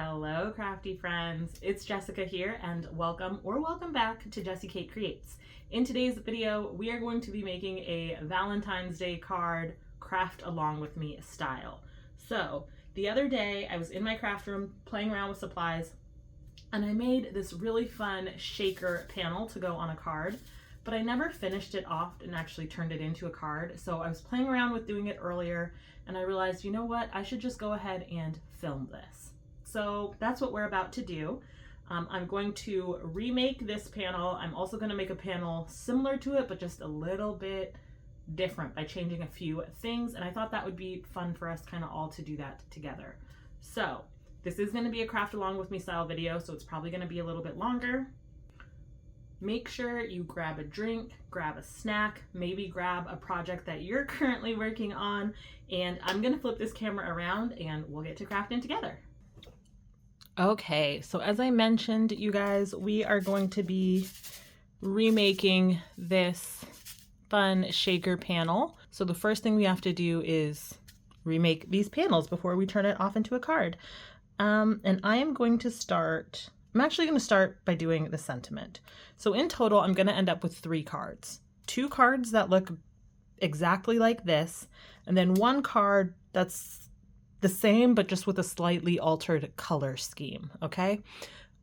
Hello crafty friends, it's Jessica here and welcome back to Jessie Kate Creates. In today's video we are going to be making a Valentine's Day card craft along with me style. So the other day I was in my craft room playing around with supplies and I made this really fun shaker panel to go on a card, but I never finished it off and actually turned it into a card. So I was playing around with doing it earlier and I realized, you know what, I should just go ahead and film this. So that's what we're about to do. I'm going to remake this panel. I'm also going to make a panel similar to it, but just a little bit different by changing a few things. And I thought that would be fun for us kind of all to do that together. So this is going to be a craft along with me style video, so it's probably going to be a little bit longer. Make sure you grab a drink, grab a snack, maybe grab a project that you're currently working on, and I'm going to flip this camera around and we'll get to crafting together. Okay, so as I mentioned, you guys, we are going to be remaking this fun shaker panel. So the first thing we have to do is remake these panels before we turn it off into a card. And I am going to start, I'm actually going to start by doing the sentiment. So in total, I'm going to end up with 3 cards. 2 cards that look exactly like this, and then 1 card that's the same, but just with a slightly altered color scheme, okay?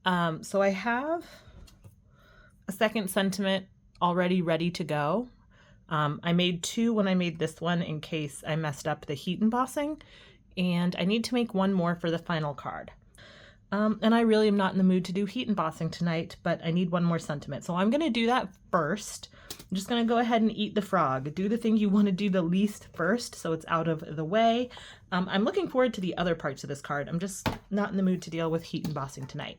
So I have a second sentiment already ready to go. I made 2 when I made this one in case I messed up the heat embossing, and I need to make 1 more for the final card. And I really am not in the mood to do heat embossing tonight, but I need 1 more sentiment. So I'm gonna do that first. I'm just gonna go ahead and eat the frog. Do the thing you wanna do the least first so it's out of the way. I'm looking forward to the other parts of this card. I'm just not in the mood to deal with heat embossing tonight.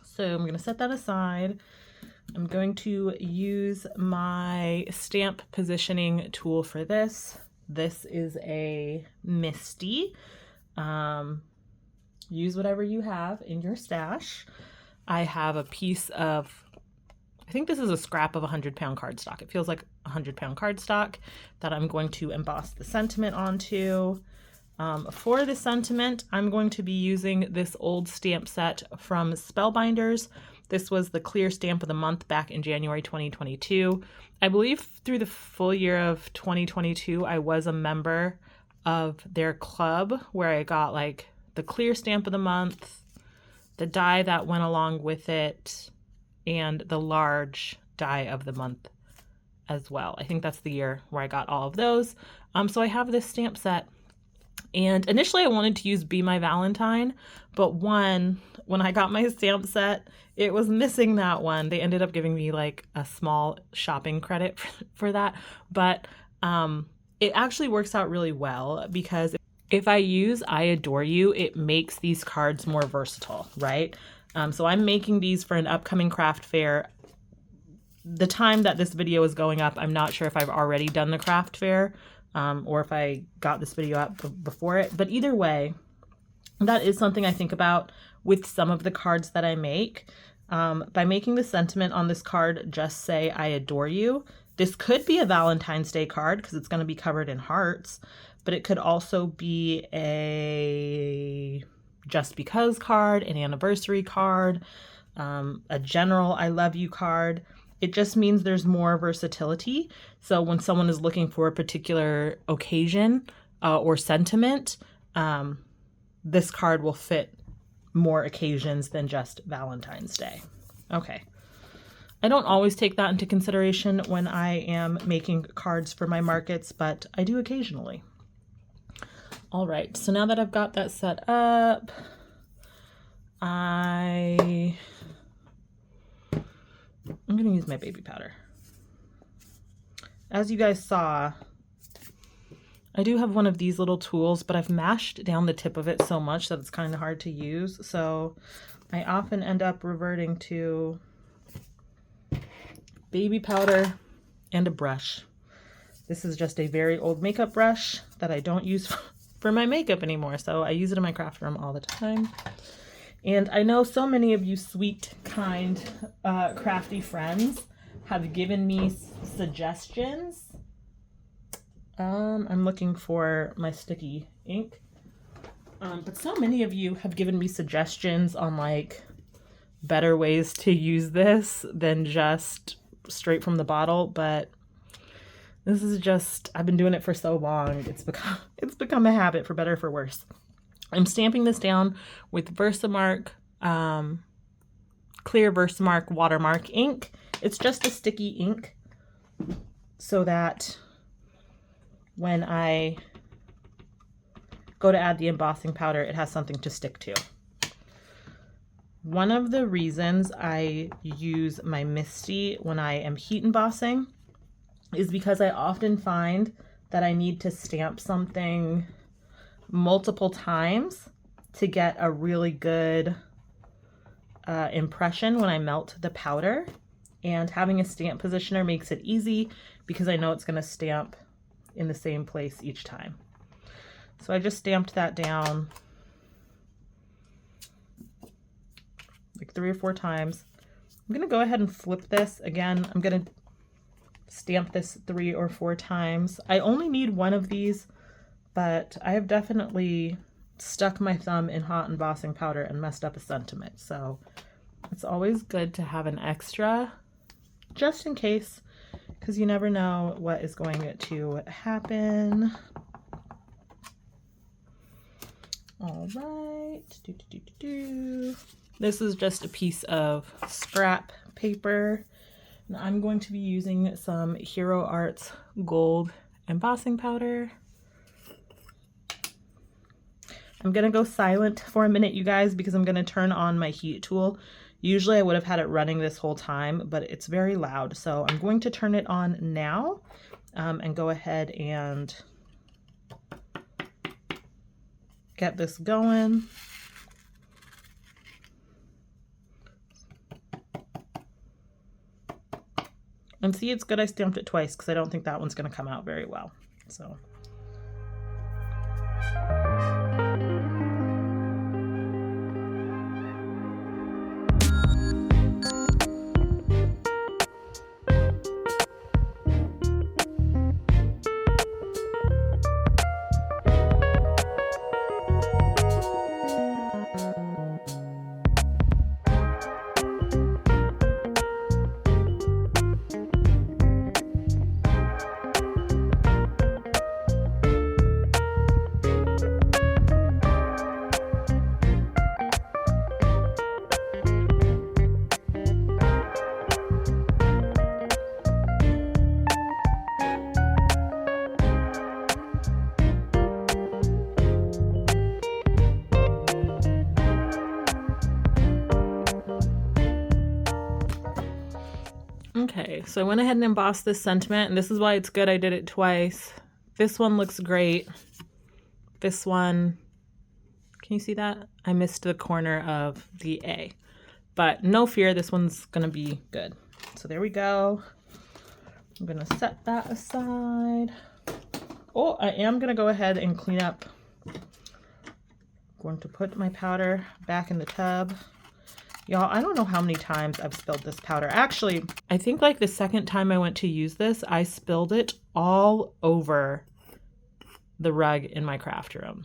So I'm gonna set that aside. I'm going to use my stamp positioning tool for this. This is a MISTI. Use whatever you have in your stash. I have a piece of, I think this is a scrap of 100-pound cardstock. It feels like 100-pound cardstock that I'm going to emboss the sentiment onto. For the sentiment, I'm going to be using this old stamp set from Spellbinders. This was the clear stamp of the month back in January 2022. I believe through the full year of 2022, I was a member of their club where I got like the clear stamp of the month, the die that went along with it, and the large die of the month as well. I think that's the year where I got all of those. So I have this stamp set, and initially I wanted to use Be My Valentine, but when I got my stamp set, it was missing that one. They ended up giving me like a small shopping credit for that, but it actually works out really well because if I use I Adore You, it makes these cards more versatile, right? So I'm making these for an upcoming craft fair. The time that this video is going up, I'm not sure if I've already done the craft fair or if I got this video up before it. But either way, that is something I think about with some of the cards that I make. By making the sentiment on this card just say I adore you, this could be a Valentine's Day card because it's going to be covered in hearts. But it could also be a just because card, an anniversary card, a general I love you card. It just means there's more versatility. So when someone is looking for a particular occasion or sentiment, this card will fit more occasions than just Valentine's Day. Okay. I don't always take that into consideration when I am making cards for my markets, but I do occasionally. All right, so now that I've got that set up, I'm going to use my baby powder. As you guys saw, I do have one of these little tools, but I've mashed down the tip of it so much that it's kind of hard to use. So I often end up reverting to baby powder and a brush. This is just a very old makeup brush that I don't use for my makeup anymore, so I use it in my craft room all the time. And I know so many of you sweet, kind, crafty friends have given me suggestions. I'm looking for my sticky ink. But so many of you have given me suggestions on like better ways to use this than just straight from the bottle, but this is just, I've been doing it for so long. It's become a habit, for better or for worse. I'm stamping this down with VersaMark, clear VersaMark Watermark ink. It's just a sticky ink so that when I go to add the embossing powder, it has something to stick to. One of the reasons I use my MISTI when I am heat embossing is because I often find that I need to stamp something multiple times to get a really good impression when I melt the powder. And having a stamp positioner makes it easy because I know it's going to stamp in the same place each time. So I just stamped that down like 3 or 4 times. I'm going to go ahead and flip this. Again, I'm going to stamp this 3 or 4 times. I only need one of these, but I have definitely stuck my thumb in hot embossing powder and messed up a sentiment. So it's always good to have an extra just in case, because you never know what is going to happen. All right. This is just a piece of scrap paper. And I'm going to be using some Hero Arts gold embossing powder. I'm going to go silent for a minute, you guys, because I'm going to turn on my heat tool. Usually I would have had it running this whole time, but it's very loud. So I'm going to turn it on now and go ahead and get this going. And see, it's good I stamped it twice because I don't think that one's going to come out very well. So. Okay, so I went ahead and embossed this sentiment, and this is why it's good I did it twice. This one looks great. This one, can you see that? I missed the corner of the A, but no fear, this one's gonna be good. So there we go. I'm gonna set that aside. Oh, I am gonna go ahead and clean up. I'm going to put my powder back in the tub. Y'all, I don't know how many times I've spilled this powder. Actually, I think like the second time I went to use this, I spilled it all over the rug in my craft room.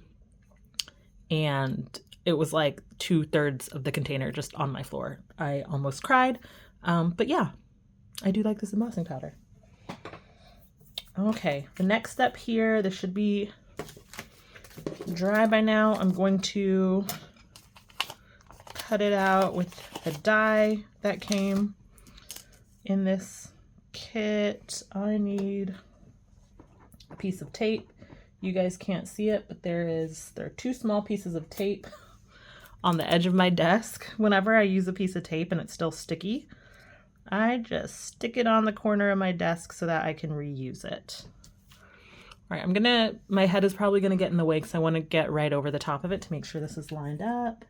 And it was like 2/3 of the container just on my floor. I almost cried. But yeah, I do like this embossing powder. Okay, the next step here, this should be dry by now. I'm going to cut it out with a die that came in this kit. I need a piece of tape. You guys can't see it, but there are 2 small pieces of tape on the edge of my desk. Whenever I use a piece of tape and it's still sticky, I just stick it on the corner of my desk so that I can reuse it. All right, my head is probably gonna get in the way because I want to get right over the top of it to make sure this is lined up.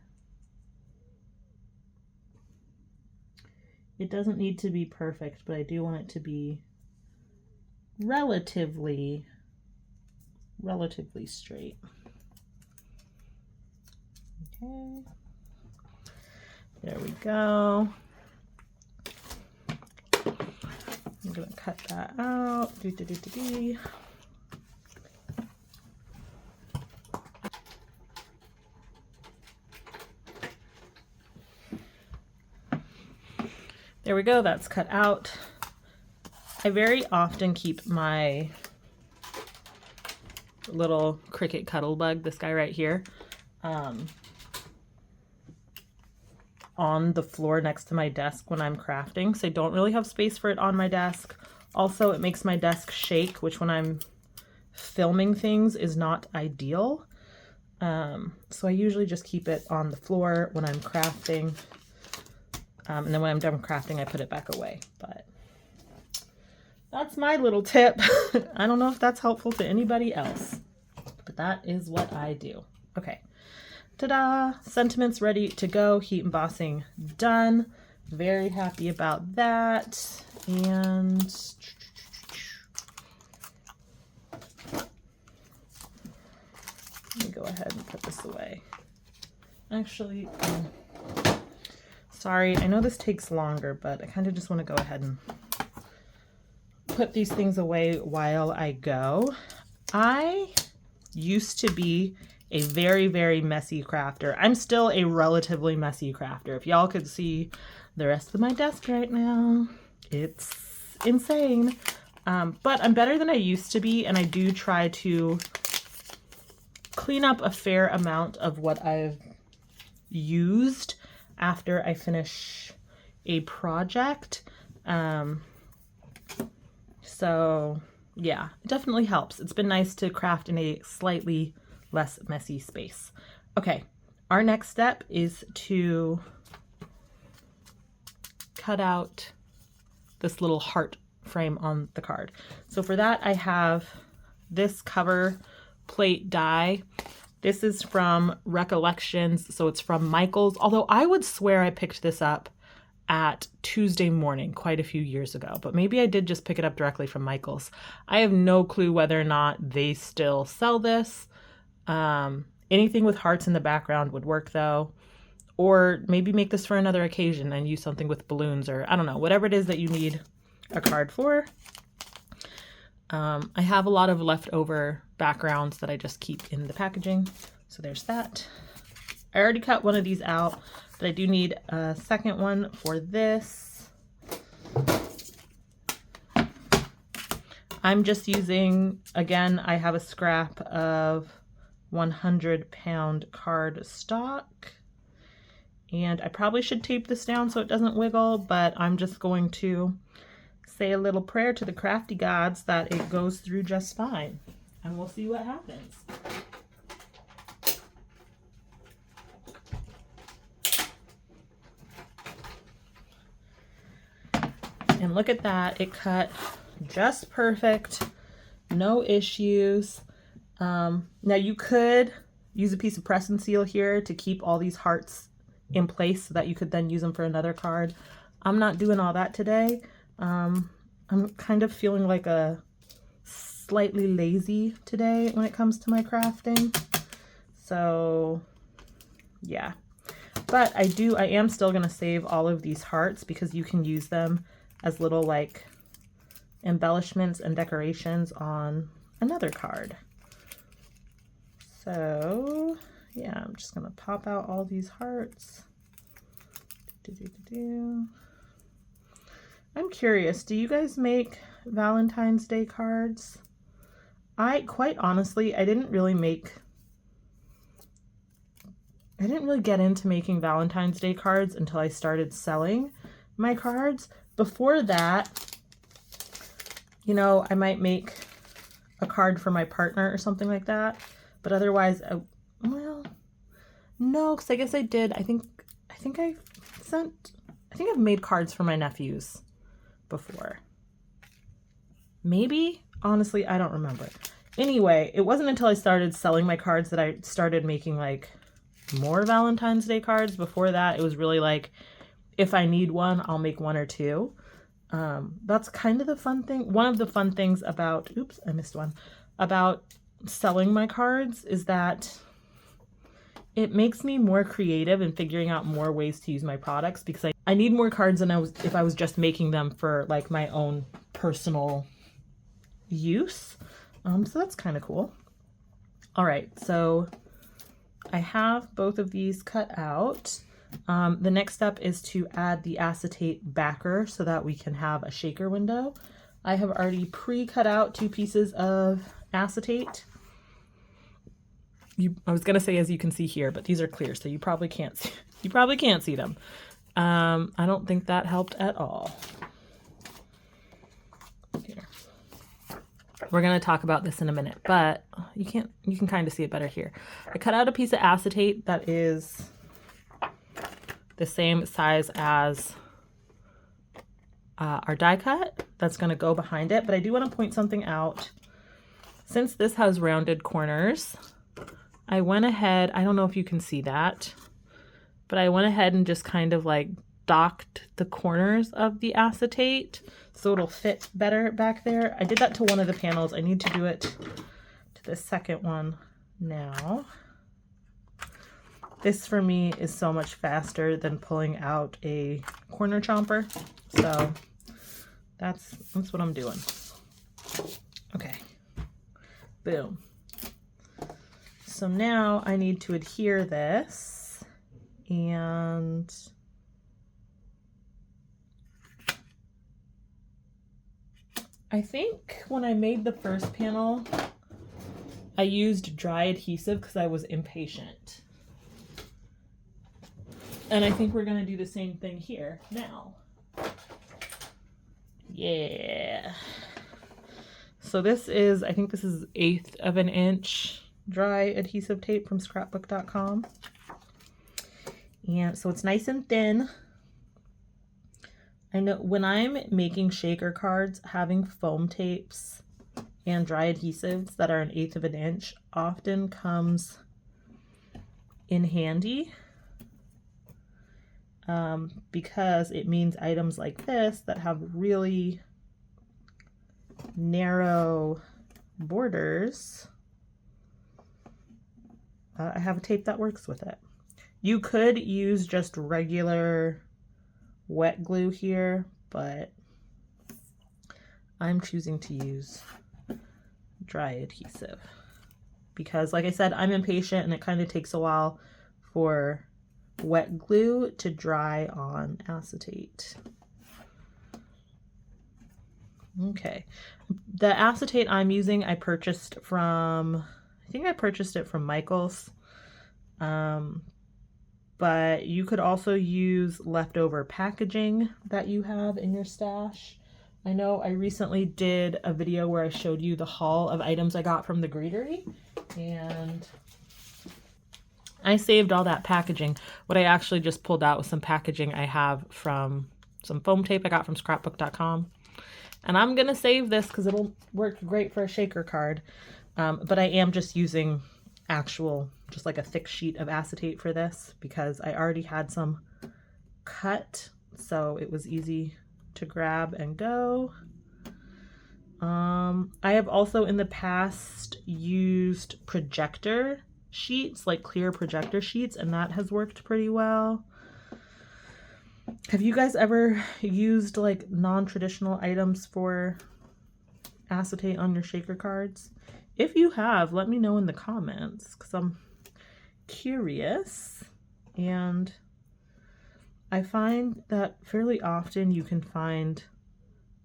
It doesn't need to be perfect, but I do want it to be relatively straight. Okay. There we go. I'm gonna cut that out. There we go, that's cut out. I very often keep my little cricket Cuttlebug, this guy right here, on the floor next to my desk when I'm crafting, so I don't really have space for it on my desk. Also, it makes my desk shake, which when I'm filming things is not ideal. So I usually just keep it on the floor when I'm crafting. And then when I'm done crafting, I put it back away. But that's my little tip. I don't know if that's helpful to anybody else, but that is what I do. Okay. Ta-da! Sentiments ready to go. Heat embossing done. Very happy about that. And let me go ahead and put this away. Actually, sorry, I know this takes longer, but I kind of just want to go ahead and put these things away while I go. I used to be a very, very messy crafter. I'm still a relatively messy crafter. If y'all could see the rest of my desk right now, it's insane. But I'm better than I used to be, and I do try to clean up a fair amount of what I've used after I finish a project. So yeah, it definitely helps. It's been nice to craft in a slightly less messy space. Okay, our next step is to cut out this little heart frame on the card. So for that, I have this cover plate die. This is from Recollections, so it's from Michaels, although I would swear I picked this up at Tuesday Morning quite a few years ago, but maybe I did just pick it up directly from Michaels. I have no clue whether or not they still sell this. Anything with hearts in the background would work though, or maybe make this for another occasion and use something with balloons, or I don't know, whatever it is that you need a card for. I have a lot of leftover backgrounds that I just keep in the packaging. So there's that. I already cut one of these out, but I do need a second one for this. I'm just using, again, I have a scrap of 100-pound card stock. And I probably should tape this down so it doesn't wiggle, but I'm just going to say a little prayer to the crafty gods that it goes through just fine. And we'll see what happens. And look at that, it cut just perfect, no issues. Now you could use a piece of press and seal here to keep all these hearts in place so that you could then use them for another card. I'm not doing all that today. I'm kind of feeling like a slightly lazy today when it comes to my crafting. So yeah, but I am still going to save all of these hearts because you can use them as little like embellishments and decorations on another card. So yeah, I'm just going to pop out all these hearts. I'm curious, do you guys make Valentine's Day cards? Quite honestly, I didn't really get into making Valentine's Day cards until I started selling my cards. Before that, you know, I might make a card for my partner or something like that. But otherwise, well, no, because I guess I did. I think I've made cards for my nephews before. Maybe? Honestly, I don't remember. Anyway, it wasn't until I started selling my cards that I started making like more Valentine's Day cards. Before that, it was really like, if I need one, I'll make one or two. That's kind of the fun thing. One of the fun things about, oops, I missed one, about selling my cards is that it makes me more creative in figuring out more ways to use my products, because I need more cards than if I was just making them for like my own personal use. So that's kind of cool. All right, so I have both of these cut out. The next step is to add the acetate backer so that we can have a shaker window. I have already pre-cut out 2 pieces of acetate. I was gonna say as you can see here, but these are clear, so you probably can't see them. I don't think that helped at all. Here. We're gonna talk about this in a minute, but you can kind of see it better here. I cut out a piece of acetate that is the same size as our die cut. That's gonna go behind it, but I do want to point something out. Since this has rounded corners, I went ahead, I don't know if you can see that, but I went ahead and just kind of like docked the corners of the acetate so it'll fit better back there. I did that to one of the panels. I need to do it to the second one now. This for me is so much faster than pulling out a corner chomper. So that's what I'm doing. Okay, boom. So now I need to adhere this, and I think when I made the first panel, I used dry adhesive because I was impatient. And I think we're gonna do the same thing here now. Yeah. So this is, I think this is 1/8 of an inch dry adhesive tape from scrapbook.com. And so it's nice and thin. I know when I'm making shaker cards, having foam tapes and dry adhesives that are 1/8 of an inch often comes in handy. Because it means items like this that have really narrow borders, I have a tape that works with it. You could use just regular wet glue here, but I'm choosing to use dry adhesive because, like I said, I'm impatient and it kind of takes a while for wet glue to dry on acetate. Okay, the acetate I'm using I purchased from, I think I purchased it from Michael's, but you could also use leftover packaging that you have in your stash. I know I recently did a video where I showed you the haul of items I got from the greetery, and I saved all that packaging. What I actually just pulled out was some packaging I have from some foam tape I got from scrapbook.com. And I'm going to save this because it'll work great for a shaker card. But I am just using actual, just like a thick sheet of acetate for this because I already had some cut. So it was easy to grab and go. I have also in the past used projector sheets, like clear projector sheets, and that has worked pretty well. Have you guys ever used like non-traditional items for acetate on your shaker cards? If you have, let me know in the comments because I'm curious. And I find that fairly often you can find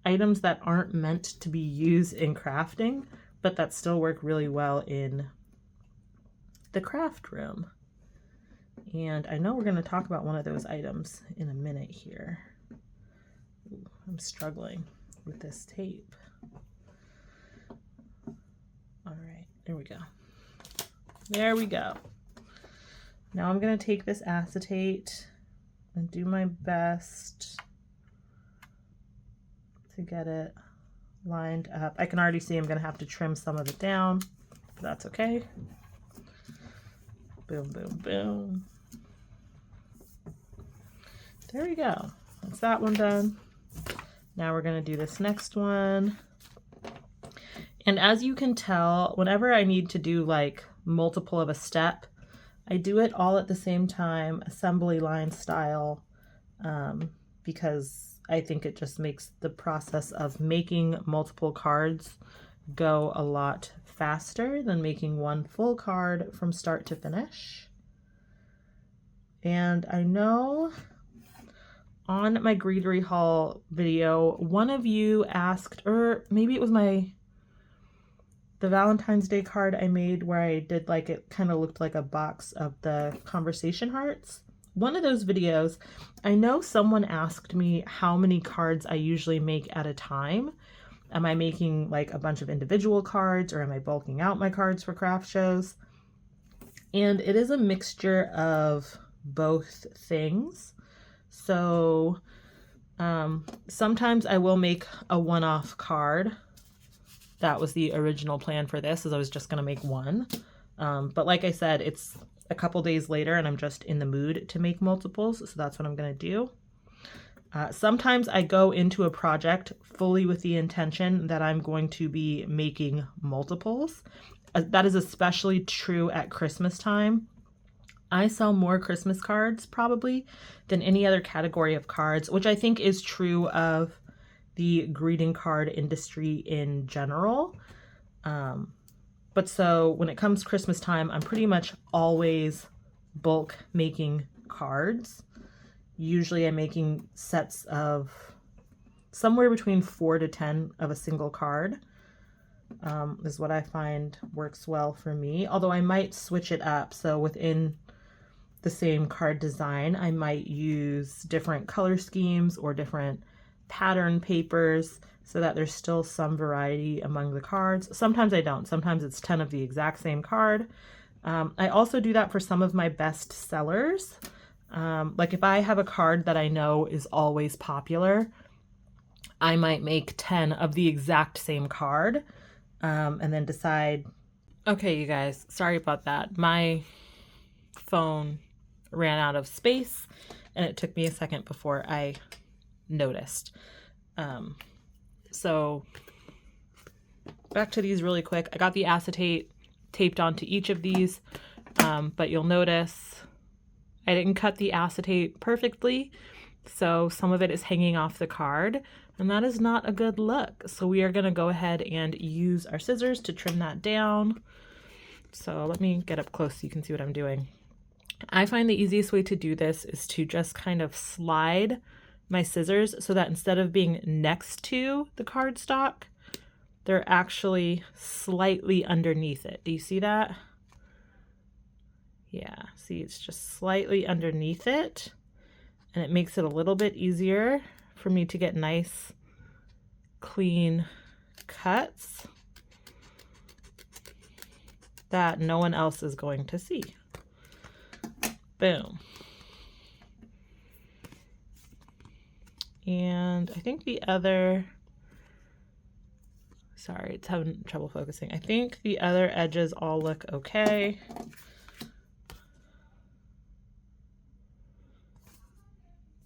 items that aren't meant to be used in crafting, but that still work really well in the craft room. And I know we're going to talk about one of those items in a minute here. Ooh, I'm struggling with this tape. All right, there we go. There we go. Now I'm going to take this acetate and do my best to get it lined up. I can already see I'm going to have to trim some of it down, but that's okay. Boom, boom, boom. There we go. That's that one done. Now we're going to do this next one. And as you can tell, whenever I need to do like multiple of a step, I do it all at the same time, assembly line style, because I think it just makes the process of making multiple cards go a lot faster than making one full card from start to finish. And I know on my Greetery haul video, one of you asked, or maybe it was the Valentine's Day card I made where I did like, it kind of looked like a box of the conversation hearts. One of those videos, I know someone asked me how many cards I usually make at a time. Am I making like a bunch of individual cards, or am I bulking out my cards for craft shows? And it is a mixture of both things. So sometimes I will make a one-off card. That was the original plan for this, is I was just going to make one. But like I said, it's a couple days later and I'm just in the mood to make multiples. So that's what I'm going to do. Sometimes I go into a project fully with the intention that I'm going to be making multiples. That is especially true at Christmas time. I sell more Christmas cards probably than any other category of cards, which I think is true of the greeting card industry in general. But so when it comes Christmas time, I'm pretty much always bulk making cards. Usually I'm making sets of somewhere between 4 to 10 of a single card. Is what I find works well for me. Although I might switch it up. So within the same card design, I might use different color schemes or different pattern papers so that there's still some variety among the cards. Sometimes I don't. Sometimes it's 10 of the exact same card. I also do that for some of my best sellers. Like if I have a card that I know is always popular, I might make 10 of the exact same card. And then decide. Okay, you guys, sorry about that. My phone ran out of space and it took me a second before I noticed. So back to these really quick. I got the acetate taped onto each of these, but you'll notice I didn't cut the acetate perfectly. So some of it is hanging off the card, and that is not a good look. So we are going to go ahead and use our scissors to trim that down. So let me get up close so you can see what I'm doing. I find the easiest way to do this is to just kind of slide my scissors so that instead of being next to the cardstock, they're actually slightly underneath it. Do you see that? Yeah, see, it's just slightly underneath it. And it makes it a little bit easier for me to get nice, clean cuts that no one else is going to see. Boom. And I think the other, sorry, it's having trouble focusing. I think the other edges all look okay.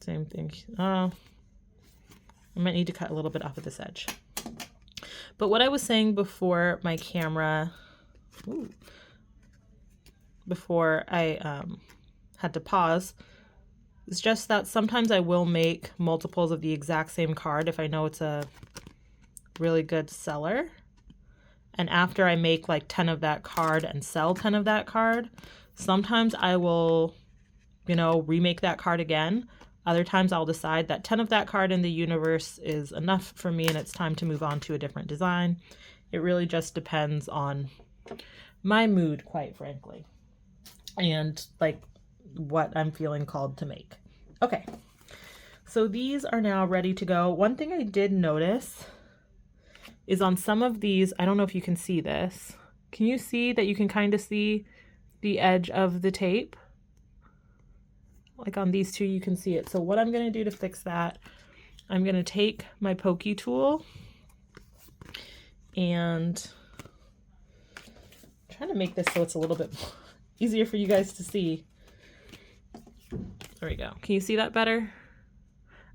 Same thing. I might need to cut a little bit off of this edge. But what I was saying before my camera, before I had to pause, is just that sometimes I will make multiples of the exact same card if I know it's a really good seller. And after I make like 10 of that card and sell 10 of that card, sometimes I will, remake that card again. Other times I'll decide that 10 of that card in the universe is enough for me and it's time to move on to a different design. It really just depends on my mood, quite frankly, and like what I'm feeling called to make. Okay, so these are now ready to go. One thing I did notice is on some of these, I don't know if you can see this. Can you see that you can kind of see the edge of the tape? Like on these two, you can see it. So what I'm going to do to fix that, I'm going to take my pokey tool and I'm trying to make this so it's a little bit easier for you guys to see. There we go. Can you see that better?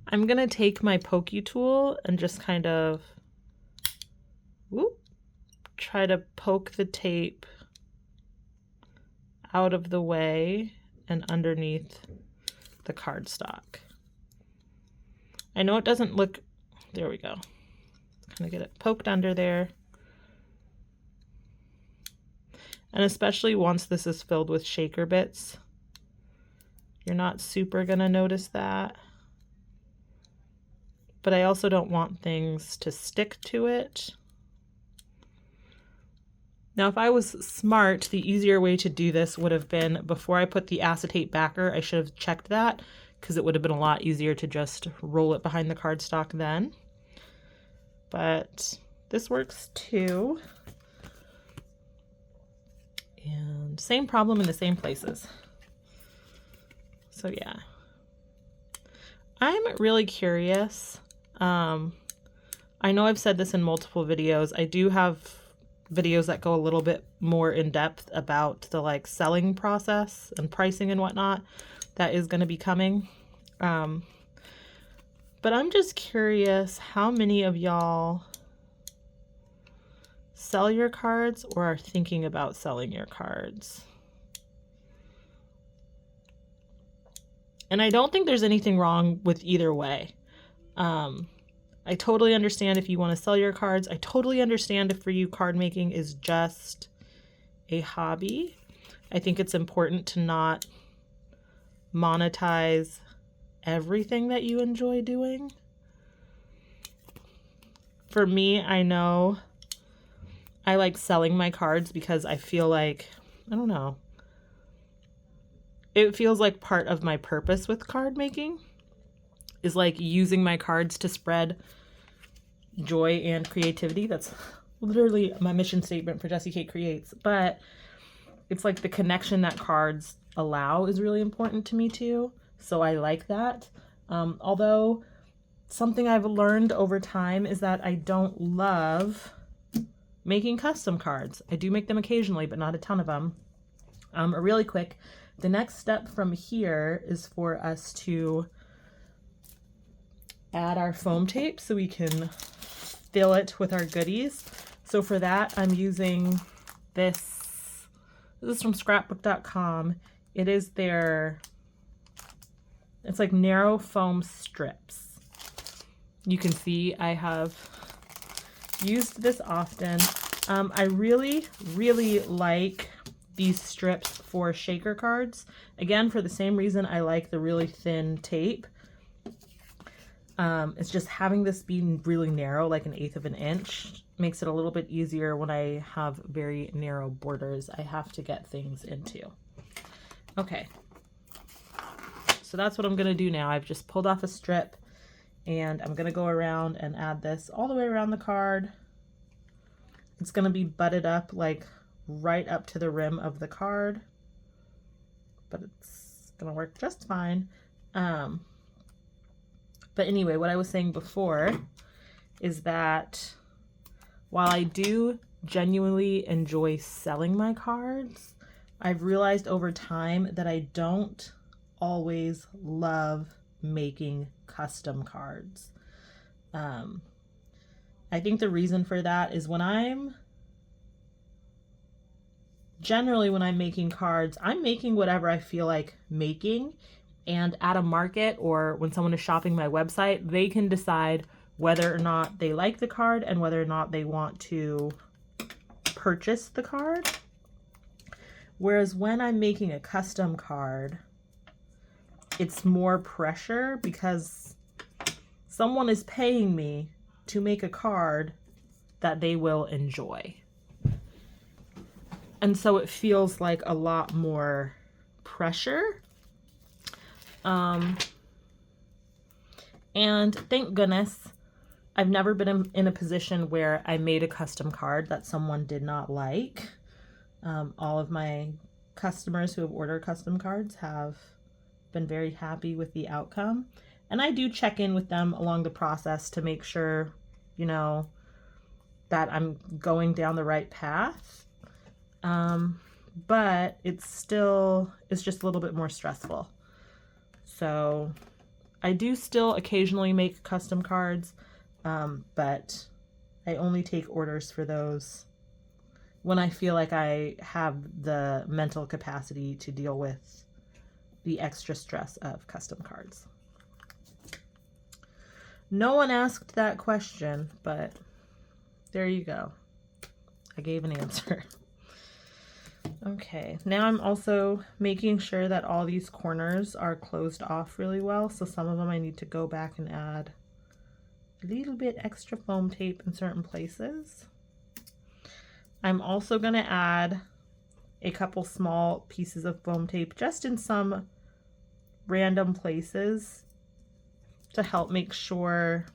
I'm going to take my pokey tool and just kind of try to poke the tape out of the way and underneath the cardstock. I know it doesn't look, there we go. Kind of get it poked under there. And especially once this is filled with shaker bits, You're not super gonna notice that. But I also don't want things to stick to it. Now, if I was smart, the easier way to do this would have been before I put the acetate backer, I should have checked that because it would have been a lot easier to just roll it behind the cardstock then. But this works too. And same problem in the same places. So yeah. I'm really curious. I know I've said this in multiple videos. I do have videos that go a little bit more in depth about the like selling process and pricing and whatnot. That is going to be coming. But I'm just curious how many of y'all sell your cards or are thinking about selling your cards. And I don't think there's anything wrong with either way. I totally understand if you want to sell your cards. I totally understand if for you card making is just a hobby. I think it's important to not monetize everything that you enjoy doing. For me, I know I like selling my cards because I feel like, I don't know, it feels like part of my purpose with card making is like using my cards to spread joy and creativity. That's literally my mission statement for Jessie Kate Creates. But it's like the connection that cards allow is really important to me too. So I like that. Although something I've learned over time is that I don't love making custom cards. I do make them occasionally, but not a ton of them. Really quick, the next step from here is for us to add our foam tape so we can fill it with our goodies. So for that, I'm using this. This is from scrapbook.com. It is their, it's like narrow foam strips. You can see I have used this often. I really, really like these strips for shaker cards. Again, for the same reason I like the really thin tape. It's just having this be really narrow, like 1/8 of an inch, makes it a little bit easier when I have very narrow borders I have to get things into. Okay, so that's what I'm gonna do now. I've just pulled off a strip and I'm gonna go around and add this all the way around the card. It's gonna be butted up like right up to the rim of the card, but it's gonna work just fine. But anyway, what I was saying before is that while I do genuinely enjoy selling my cards, I've realized over time that I don't always love making custom cards. I think the reason for that is when I'm making cards, I'm making whatever I feel like making. And at a market or when someone is shopping my website, they can decide whether or not they like the card and whether or not they want to purchase the card. Whereas when I'm making a custom card, it's more pressure because someone is paying me to make a card that they will enjoy. And so it feels like a lot more pressure. And thank goodness I've never been in a position where I made a custom card that someone did not like. All of my customers who have ordered custom cards have been very happy with the outcome. And I do check in with them along the process to make sure, you know, that I'm going down the right path. But it's just a little bit more stressful. So I do still occasionally make custom cards, but I only take orders for those when I feel like I have the mental capacity to deal with the extra stress of custom cards. No one asked that question, but there you go. I gave an answer. Okay, now I'm also making sure that all these corners are closed off really well. So some of them I need to go back and add a little bit extra foam tape in certain places. I'm also going to add a couple small pieces of foam tape just in some random places to help make sure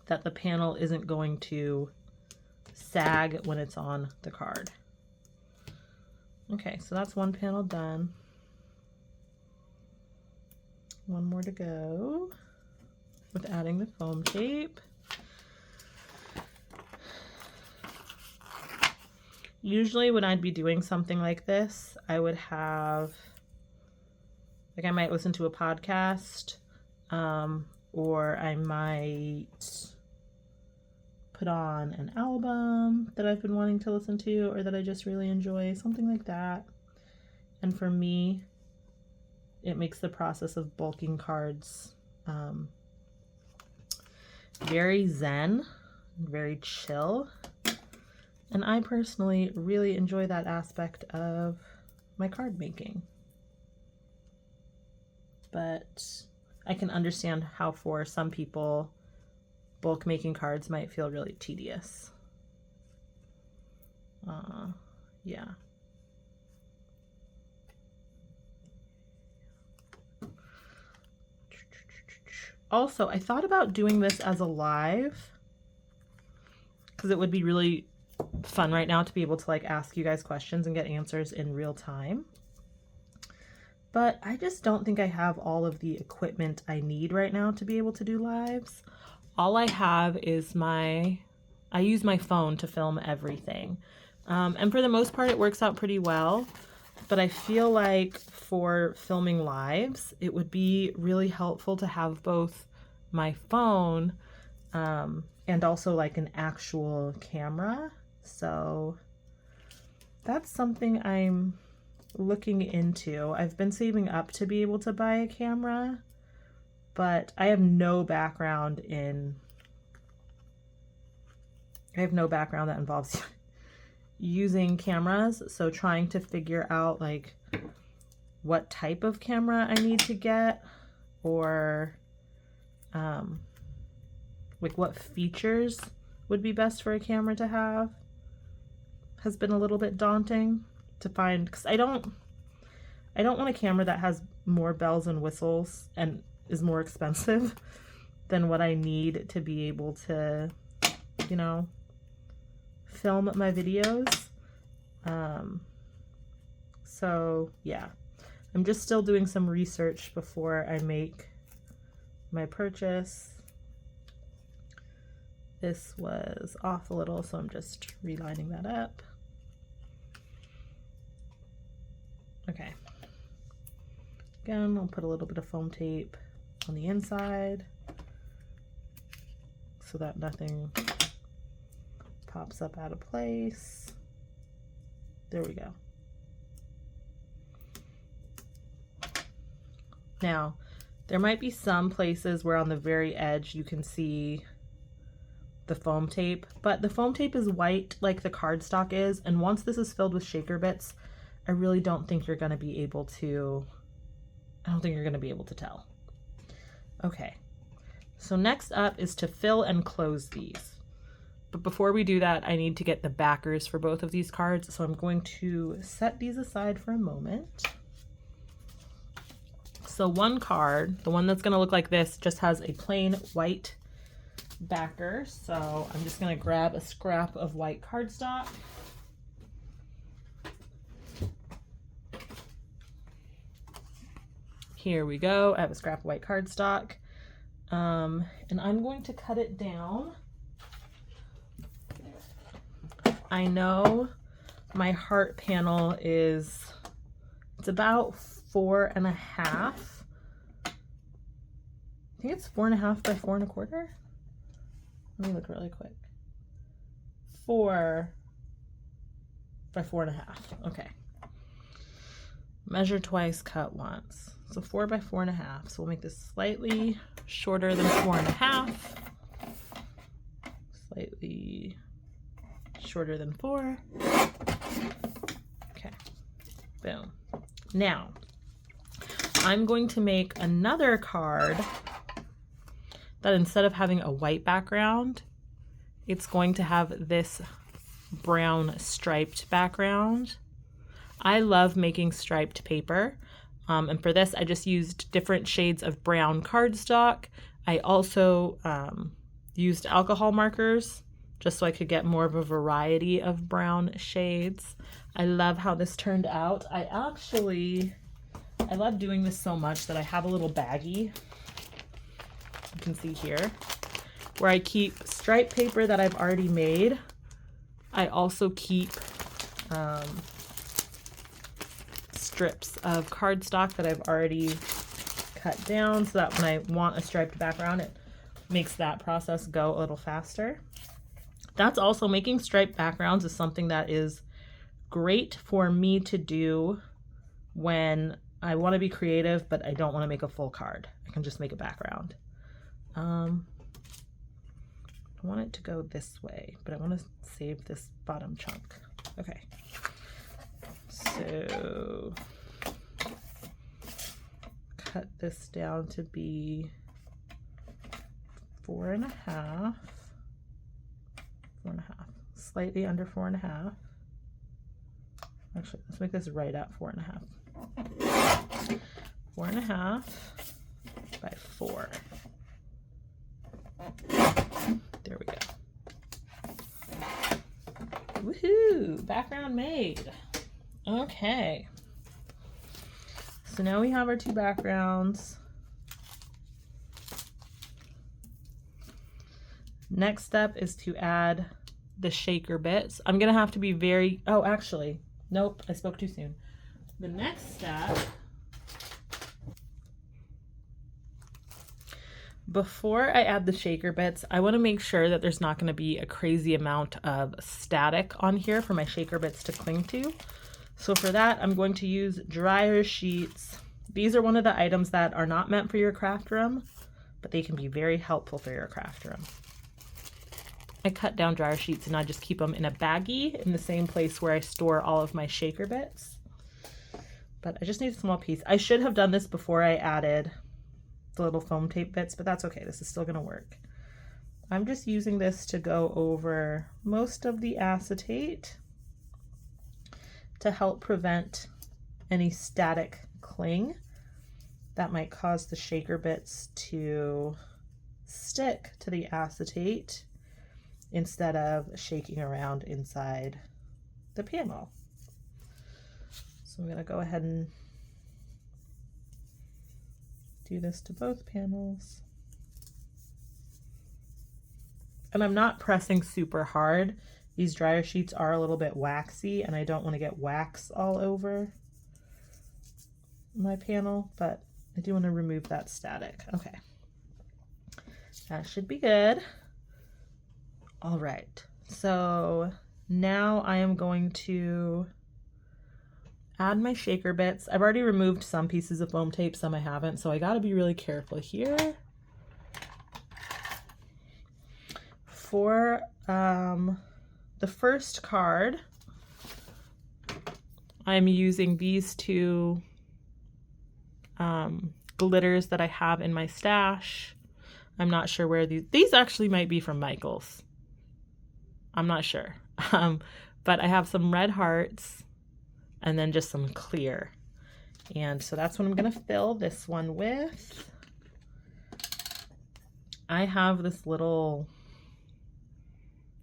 that the panel isn't going to sag when it's on the card. Okay, so that's one panel done. One more to go with adding the foam tape. Usually when I'd be doing something like this, I would have, like I might listen to a podcast, or I might put on an album that I've been wanting to listen to or that I just really enjoy, something like that. And for me, it makes the process of bulking cards very zen, very chill. And I personally really enjoy that aspect of my card making. But I can understand how for some people, bulk making cards might feel really tedious. Yeah. Also, I thought about doing this as a live because it would be really fun right now to be able to like ask you guys questions and get answers in real time. But I just don't think I have all of the equipment I need right now to be able to do lives. All I have is I use my phone to film everything. And for the most part, it works out pretty well. But I feel like for filming lives, it would be really helpful to have both my phone and also like an actual camera. So that's something I'm looking into. I've been saving up to be able to buy a camera, but I have no background that involves using cameras, so trying to figure out like what type of camera I need to get, or like what features would be best for a camera to have has been a little bit daunting to find, because I don't want a camera that has more bells and whistles and is more expensive than what I need to be able to, you know, film my videos. So yeah, I'm just still doing some research before I make my purchase. This was off a little, so I'm just relining that up. Okay. Again, I'll put a little bit of foam tape on the inside so that nothing pops up out of place. There we go. Now, there might be some places where on the very edge you can see the foam tape, but the foam tape is white like the cardstock is, and once this is filled with shaker bits, I really don't think you're going to be able to, tell. Okay, so next up is to fill and close these. But before we do that, I need to get the backers for both of these cards, so I'm going to set these aside for a moment. So one card, the one that's going to look like this, just has a plain white backer. So I'm just going to grab a scrap of white cardstock. Here we go. I have a scrap of white cardstock. And I'm going to cut it down. I know my heart panel it's about 4.5. I think it's 4.5 by 4.25. Let me look really quick. 4 by 4.5. Okay. Measure twice, cut once. So 4 by 4.5. So we'll make this slightly shorter than 4.5. Slightly shorter than 4. Okay. Boom. Now, I'm going to make another card that instead of having a white background, it's going to have this brown striped background. I love making striped paper. And for this, I just used different shades of brown cardstock. I also used alcohol markers just so I could get more of a variety of brown shades. I love how this turned out. I love doing this so much that I have a little baggie, you can see here, where I keep striped paper that I've already made. I also keep strips of cardstock that I've already cut down so that when I want a striped background, it makes that process go a little faster. That's also, making striped backgrounds is something that is great for me to do when I want to be creative, but I don't want to make a full card. I can just make a background. I want it to go this way, but I want to save this bottom chunk. Okay. So cut this down to be 4.5, slightly under 4.5. Actually, let's make this right at 4.5. 4.5 by 4. There we go. Woohoo! Background made. Okay. So now we have our two backgrounds. Next step is to add the shaker bits. I'm gonna have to be very, oh, actually, nope, I spoke too soon. The next step, before I add the shaker bits, I want to make sure that there's not going to be a crazy amount of static on here for my shaker bits to cling to. So for that, I'm going to use dryer sheets. These are one of the items that are not meant for your craft room, but they can be very helpful for your craft room. I cut down dryer sheets and I just keep them in a baggie in the same place where I store all of my shaker bits. But I just need a small piece. I should have done this before I added the little foam tape bits, but that's okay. This is still gonna work. I'm just using this to go over most of the acetate to help prevent any static cling that might cause the shaker bits to stick to the acetate instead of shaking around inside the panel. So I'm gonna go ahead and do this to both panels. And I'm not pressing super hard. These dryer sheets are a little bit waxy and I don't want to get wax all over my panel, but I do want to remove that static. Okay, that should be good. All right, so now I am going to add my shaker bits. I've already removed some pieces of foam tape, some I haven't, so I got to be really careful here. For the first card, I'm using these two glitters that I have in my stash. I'm not sure where these actually might be from Michael's. I'm not sure. But I have some red hearts and then just some clear. And so that's what I'm gonna fill this one with. I have this little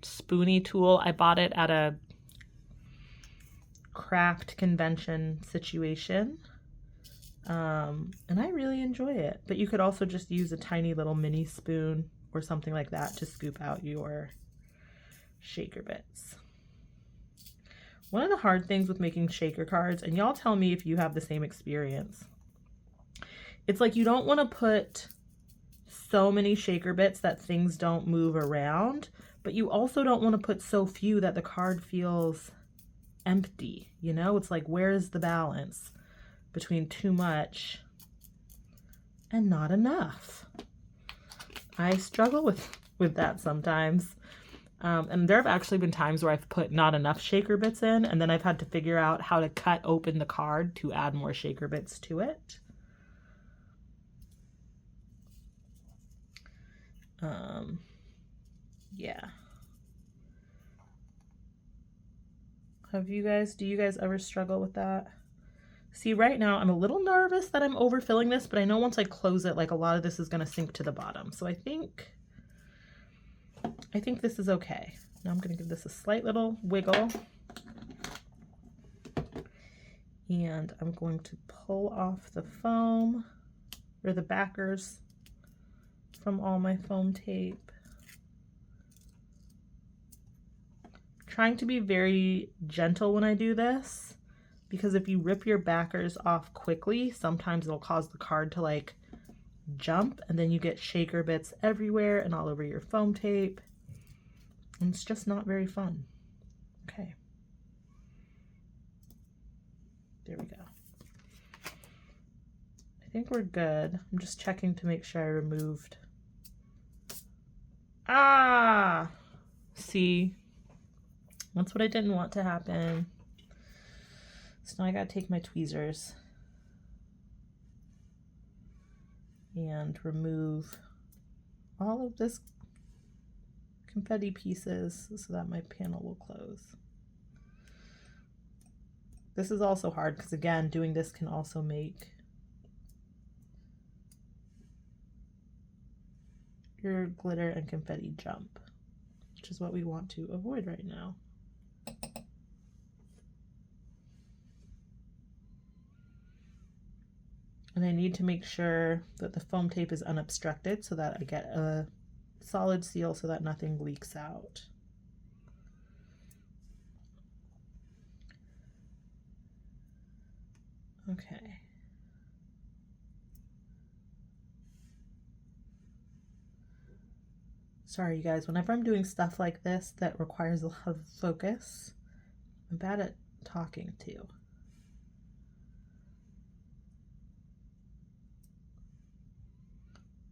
spoony tool. I bought it at a craft convention situation. And I really enjoy it. But you could also just use a tiny little mini spoon or something like that to scoop out your shaker bits. One of the hard things with making shaker cards, and y'all tell me if you have the same experience, it's like you don't want to put so many shaker bits that things don't move around, but you also don't want to put so few that the card feels empty, you know? It's like, where's the balance between too much and not enough? I struggle with that sometimes. And there have actually been times where I've put not enough shaker bits in, and then I've had to figure out how to cut open the card to add more shaker bits to it. Yeah. Do you guys ever struggle with that? See, right now I'm a little nervous that I'm overfilling this, but I know once I close it, like a lot of this is going to sink to the bottom. So I think this is okay. Now I'm going to give this a slight little wiggle. And I'm going to pull off the foam or the backers from all my foam tape. Trying to be very gentle when I do this, because if you rip your backers off quickly, sometimes it'll cause the card to like jump, and then you get shaker bits everywhere and all over your foam tape, and it's just not very fun. Okay, there we go. I think we're good. I'm just checking to make sure I removed. See, that's what I didn't want to happen. So now I gotta take my tweezers and remove all of this confetti pieces so that my panel will close. This is also hard because, again, doing this can also make your glitter and confetti jump, which is what we want to avoid right now. And I need to make sure that the foam tape is unobstructed so that I get a solid seal so that nothing leaks out. Okay. Sorry, you guys, whenever I'm doing stuff like this that requires a lot of focus, I'm bad at talking too.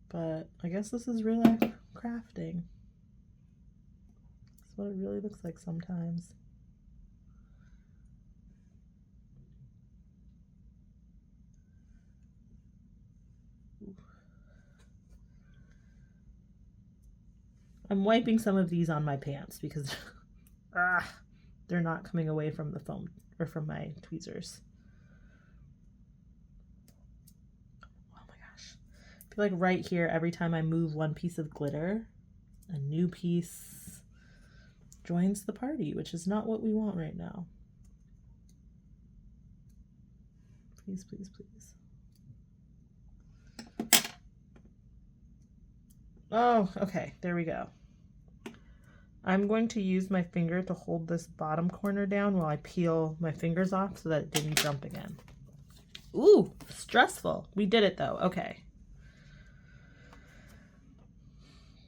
But I guess this is real life crafting. That's what it really looks like sometimes. I'm wiping some of these on my pants because they're not coming away from the foam or from my tweezers. Oh my gosh. I feel like right here, every time I move one piece of glitter, a new piece joins the party, which is not what we want right now. Please, please, please. Oh, okay, there we go. I'm going to use my finger to hold this bottom corner down while I peel my fingers off so that it didn't jump again. Ooh, stressful. We did it though, okay.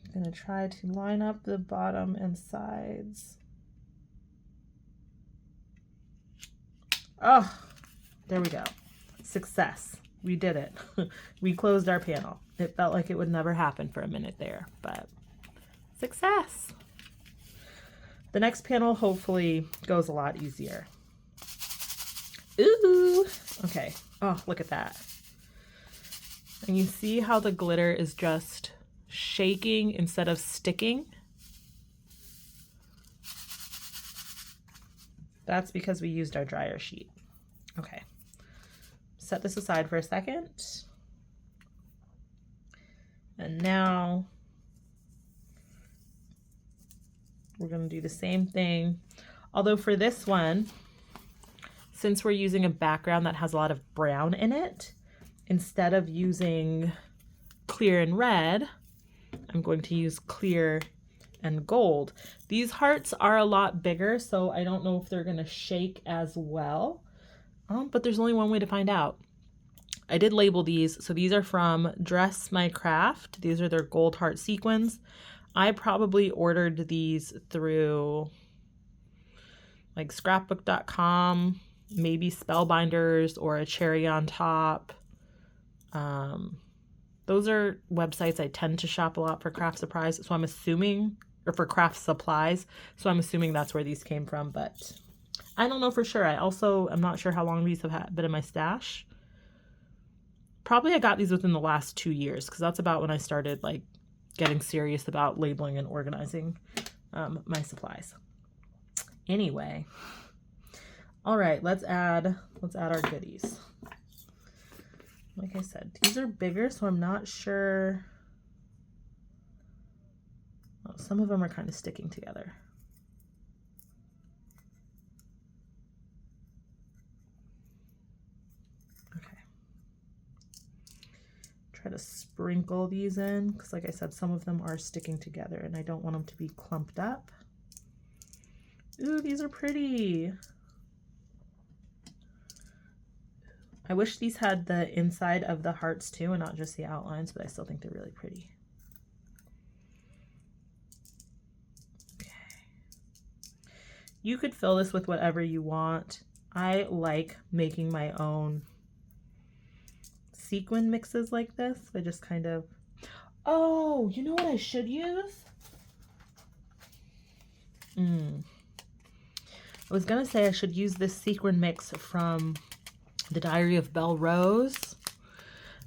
I'm gonna try to line up the bottom and sides. Oh, there we go. Success. We did it. We closed our panel. It felt like it would never happen for a minute there, but success. The next panel hopefully goes a lot easier. Ooh, okay. Oh, look at that. And you see how the glitter is just shaking instead of sticking? That's because we used our dryer sheet. Okay. Set this aside for a second. And now we're going to do the same thing. Although for this one, since we're using a background that has a lot of brown in it, instead of using clear and red, I'm going to use clear and gold. These hearts are a lot bigger, so I don't know if they're going to shake as well. But there's only one way to find out. I did label these. So these are from Dress My Craft. These are their gold heart sequins. I probably ordered these through like scrapbook.com, maybe Spellbinders or a Cherry on Top. Those are websites I tend to shop a lot for craft supplies. So I'm assuming or for craft supplies. So I'm assuming that's where these came from, but I don't know for sure. I'm not sure how long these have been in my stash. Probably I got these within the last 2 years, because that's about when I started like getting serious about labeling and organizing my supplies. Anyway, all right, let's add our goodies. Like I said, these are bigger, so I'm not sure. Oh, some of them are kind of sticking together. Okay. Try to sprinkle these in, because like I said, some of them are sticking together and I don't want them to be clumped up. Ooh, these are pretty. I wish these had the inside of the hearts too and not just the outlines, but I still think they're really pretty. Okay. You could fill this with whatever you want. I like making my own sequin mixes like this. I just kind of, oh, you know what I should use? I was gonna say I should use this sequin mix from The Diary of Belle Rose,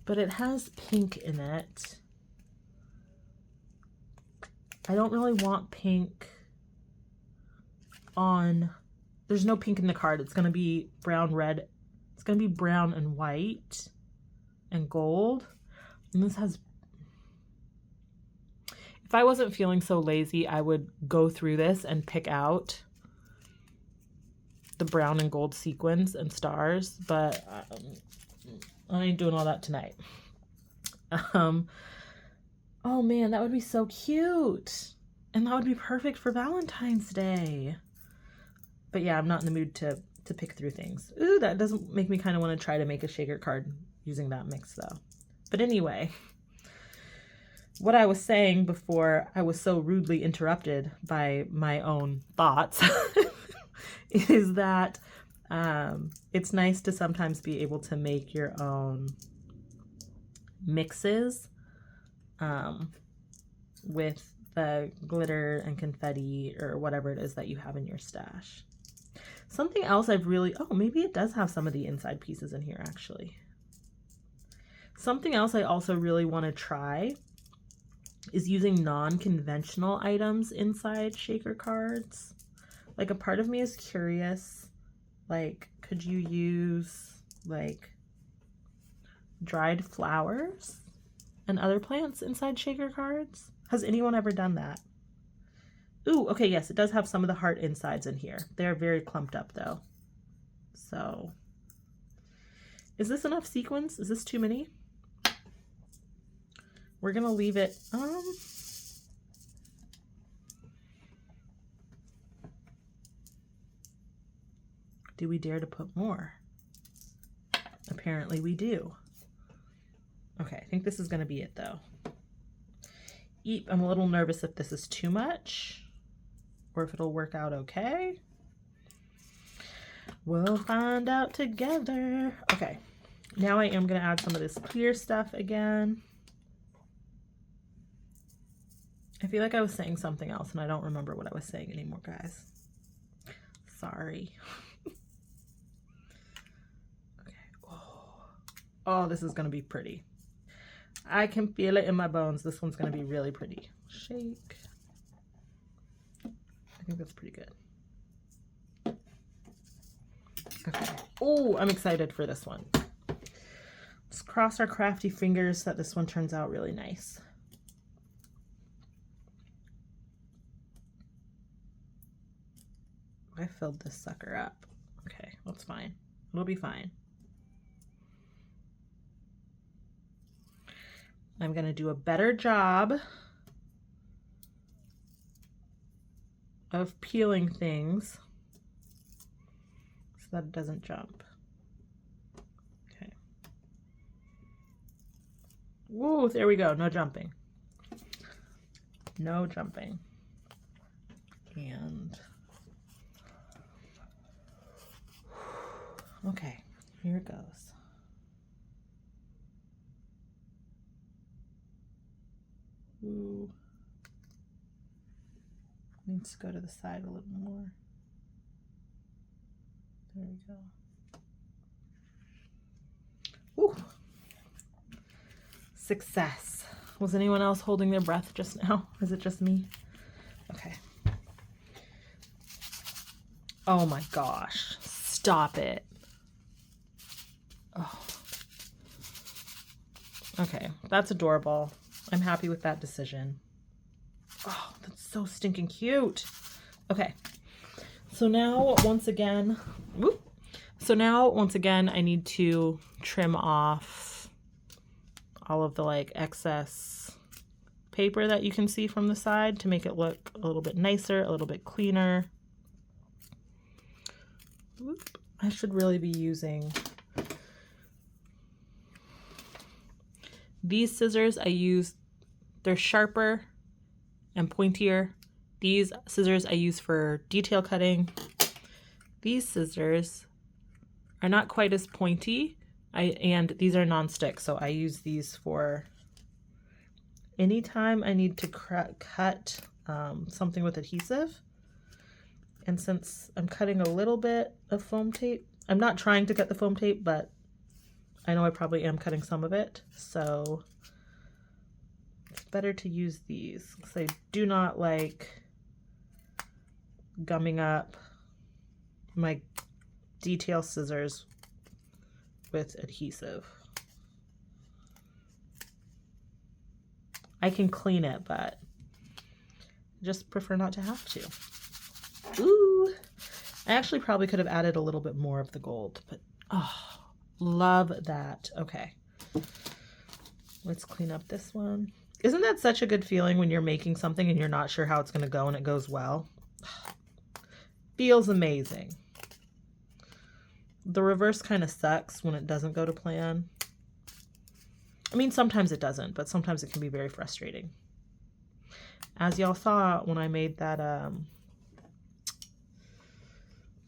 but it has pink in it. I don't really want pink on, there's no pink in the card. It's gonna be brown, red. It's gonna be brown and white and gold. And this has, if I wasn't feeling so lazy, I would go through this and pick out the brown and gold sequins and stars, but I ain't doing all that tonight. Oh man, that would be so cute. And that would be perfect for Valentine's Day. But yeah, I'm not in the mood to pick through things. Ooh, that doesn't make me kind of want to try to make a shaker card using that mix though. But anyway, what I was saying before I was so rudely interrupted by my own thoughts is that it's nice to sometimes be able to make your own mixes with the glitter and confetti or whatever it is that you have in your stash. Something else I've really, oh, maybe it does have some of the inside pieces in here actually. Something else I also really want to try is using non-conventional items inside shaker cards. Like a part of me is curious, like, could you use like dried flowers and other plants inside shaker cards? Has anyone ever done that? Ooh, okay, yes, it does have some of the heart insides in here. They're very clumped up though. So, is this enough sequins? Is this too many? We're gonna leave it, do we dare to put more? Apparently we do. Okay, I think this is gonna be it though. Eep, I'm a little nervous if this is too much or if it'll work out okay. We'll find out together. Okay, now I am gonna add some of this clear stuff again. I feel like I was saying something else and I don't remember what I was saying anymore, guys. Sorry. Oh, this is gonna be pretty. I can feel it in my bones. This one's gonna be really pretty. Shake. I think that's pretty good. Okay. Oh, I'm excited for this one. Let's cross our crafty fingers that this one turns out really nice. I filled this sucker up. Okay, that's fine. It'll be fine. I'm going to do a better job of peeling things so that it doesn't jump. Okay. Whoa, there we go. No jumping. No jumping. And okay, here it goes. Ooh. needs to go to the side a little more. There we go. Ooh. Success. Was anyone else holding their breath just now? Is it just me? Okay. Oh my gosh. Stop it. Oh. Okay, that's adorable. I'm happy with that decision. Oh, that's so stinking cute. Okay. So now once again, I need to trim off all of the like excess paper that you can see from the side to make it look a little bit nicer, a little bit cleaner. Whoop. I should really be using these scissors. They're sharper and pointier. These scissors I use for detail cutting. These scissors are not quite as pointy, and these are non-stick, so I use these for anytime I need to cut something with adhesive. And since I'm cutting a little bit of foam tape, I'm not trying to cut the foam tape, but I know I probably am cutting some of it, so it's better to use these because I do not like gumming up my detail scissors with adhesive. I can clean it, but I just prefer not to have to. Ooh, I actually probably could have added a little bit more of the gold, but oh, love that. Okay, let's clean up this one. Isn't that such a good feeling when you're making something and you're not sure how it's going to go and it goes well? Feels amazing. The reverse kind of sucks when it doesn't go to plan. I mean, sometimes it doesn't, but sometimes it can be very frustrating. As y'all saw when I made that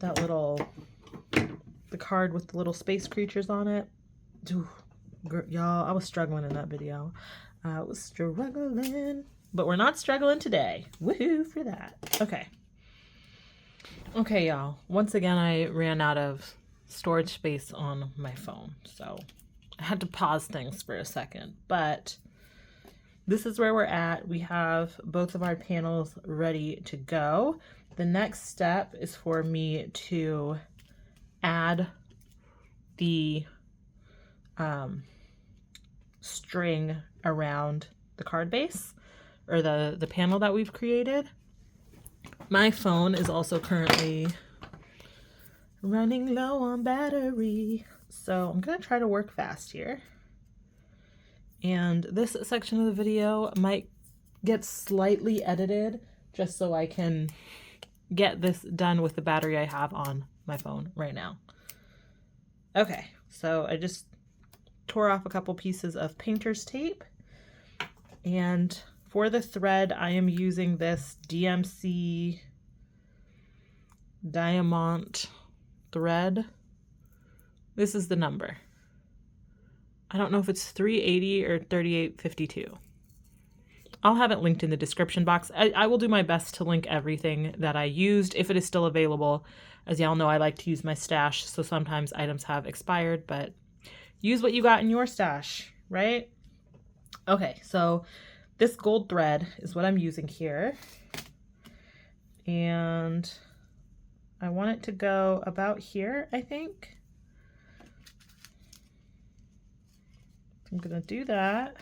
the card with the little space creatures on it. Y'all, I was struggling in that video. I was struggling, but we're not struggling today. Woohoo for that. Okay, y'all. Once again, I ran out of storage space on my phone, so I had to pause things for a second, but this is where we're at. We have both of our panels ready to go. The next step is for me to add the string around the card base, or the panel that we've created. My phone is also currently running low on battery, so I'm gonna try to work fast here. And this section of the video might get slightly edited just so I can get this done with the battery I have on my phone right now. Okay, so I just tore off a couple pieces of painter's tape, and for the thread I am using this DMC Diamant thread. This is the number. I don't know if it's 380 or 3852. I'll have it linked in the description box. I will do my best to link everything that I used if it is still available. As y'all know, I like to use my stash, so sometimes items have expired, but use what you got in your stash, right? Okay, so this gold thread is what I'm using here. And I want it to go about here, I think. I'm gonna do that.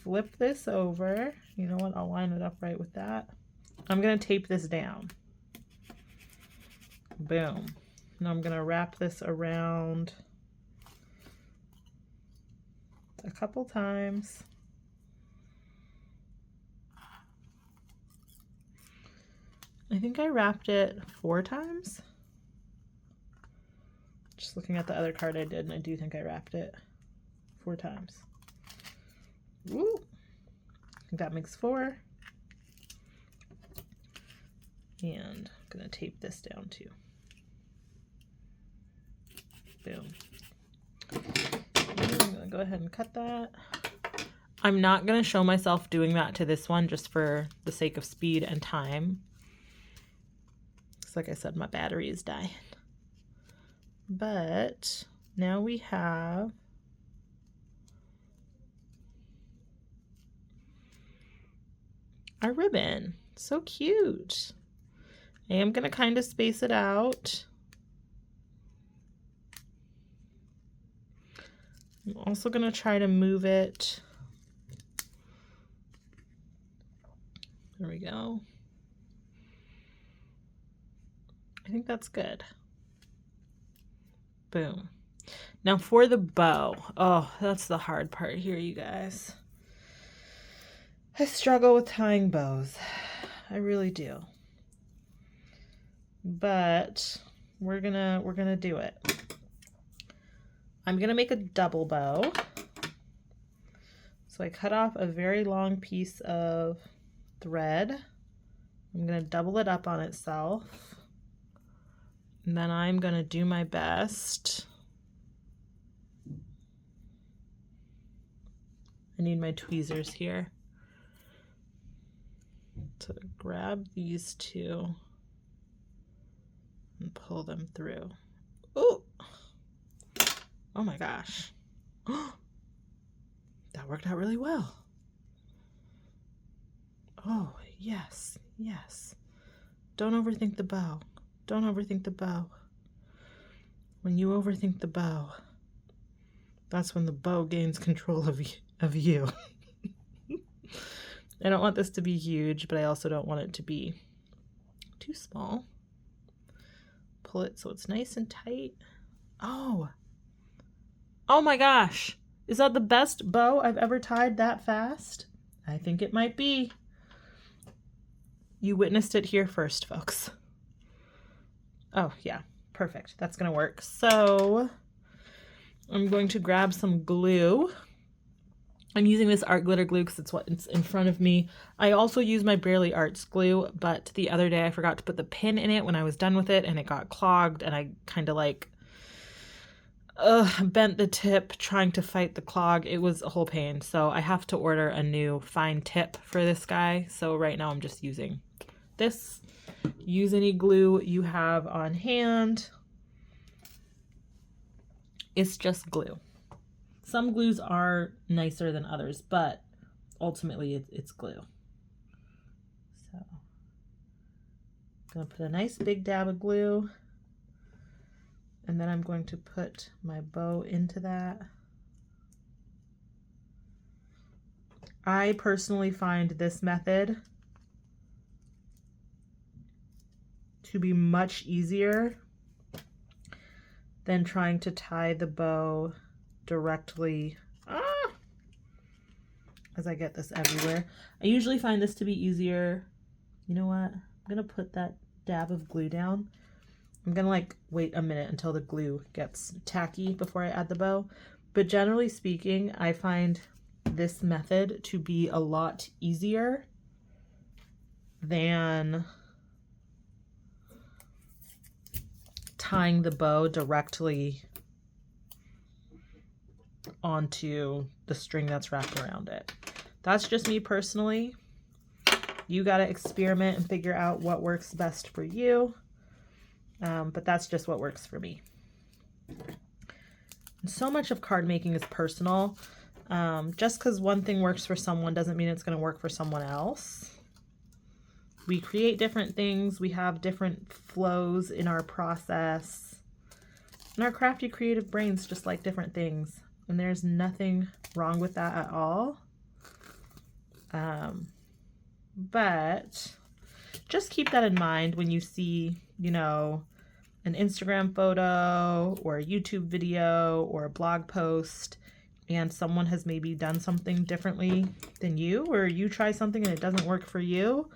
Flip this over. You know what? I'll line it up right with that. I'm gonna tape this down. Boom. Now I'm gonna wrap this around a couple times. I think I wrapped it 4 times. Just looking at the other card I did, and I do think I wrapped it 4 times. Woo! I think that makes 4. And I'm gonna tape this down too. Boom. I'm gonna go ahead and cut that. I'm not going to show myself doing that to this one just for the sake of speed and time. Because like I said, my battery is dying. But now we have our ribbon. So cute. I am going to kind of space it out. I'm also going to try to move it. There we go. I think that's good. Boom. Now for the bow. Oh, that's the hard part here, you guys. I struggle with tying bows. I really do. But we're gonna do it. I'm gonna make a double bow. So I cut off a very long piece of thread. I'm gonna double it up on itself. And then I'm gonna do my best. I need my tweezers here to grab these two and pull them through. Oh, oh my gosh. That worked out really well. Oh, yes, yes. Don't overthink the bow. Don't overthink the bow. When you overthink the bow, that's when the bow gains control of you. I don't want this to be huge, but I also don't want it to be too small. Pull it so it's nice and tight. Oh. Oh my gosh. Is that the best bow I've ever tied that fast? I think it might be. You witnessed it here first, folks. Oh, yeah. Perfect. That's going to work. So I'm going to grab some glue. I'm using this art glitter glue because it's what's in front of me. I also use my Barely Arts glue, but the other day I forgot to put the pin in it when I was done with it and it got clogged and I kind of like bent the tip trying to fight the clog. It was a whole pain. So I have to order a new fine tip for this guy. So right now I'm just using this. Use any glue you have on hand. It's just glue. Some glues are nicer than others, but ultimately it's glue. So I'm going to put a nice big dab of glue, and then I'm going to put my bow into that. I personally find this method to be much easier than trying to tie the bow directly as I get this everywhere. I usually find this to be easier. You know what? I'm gonna put that dab of glue down. I'm gonna like wait a minute until the glue gets tacky before I add the bow. But generally speaking, I find this method to be a lot easier than tying the bow directly onto the string that's wrapped around it. That's just me personally. You got to experiment and figure out what works best for you. But that's just what works for me. And so much of card making is personal. Just because one thing works for someone doesn't mean it's going to work for someone else. We create different things. We have different flows in our process. And our crafty creative brains just like different things. And there's nothing wrong with that at all. But just keep that in mind when you see, you know, an Instagram photo or a YouTube video or a blog post and someone has maybe done something differently than you, or you try something and it doesn't work for you.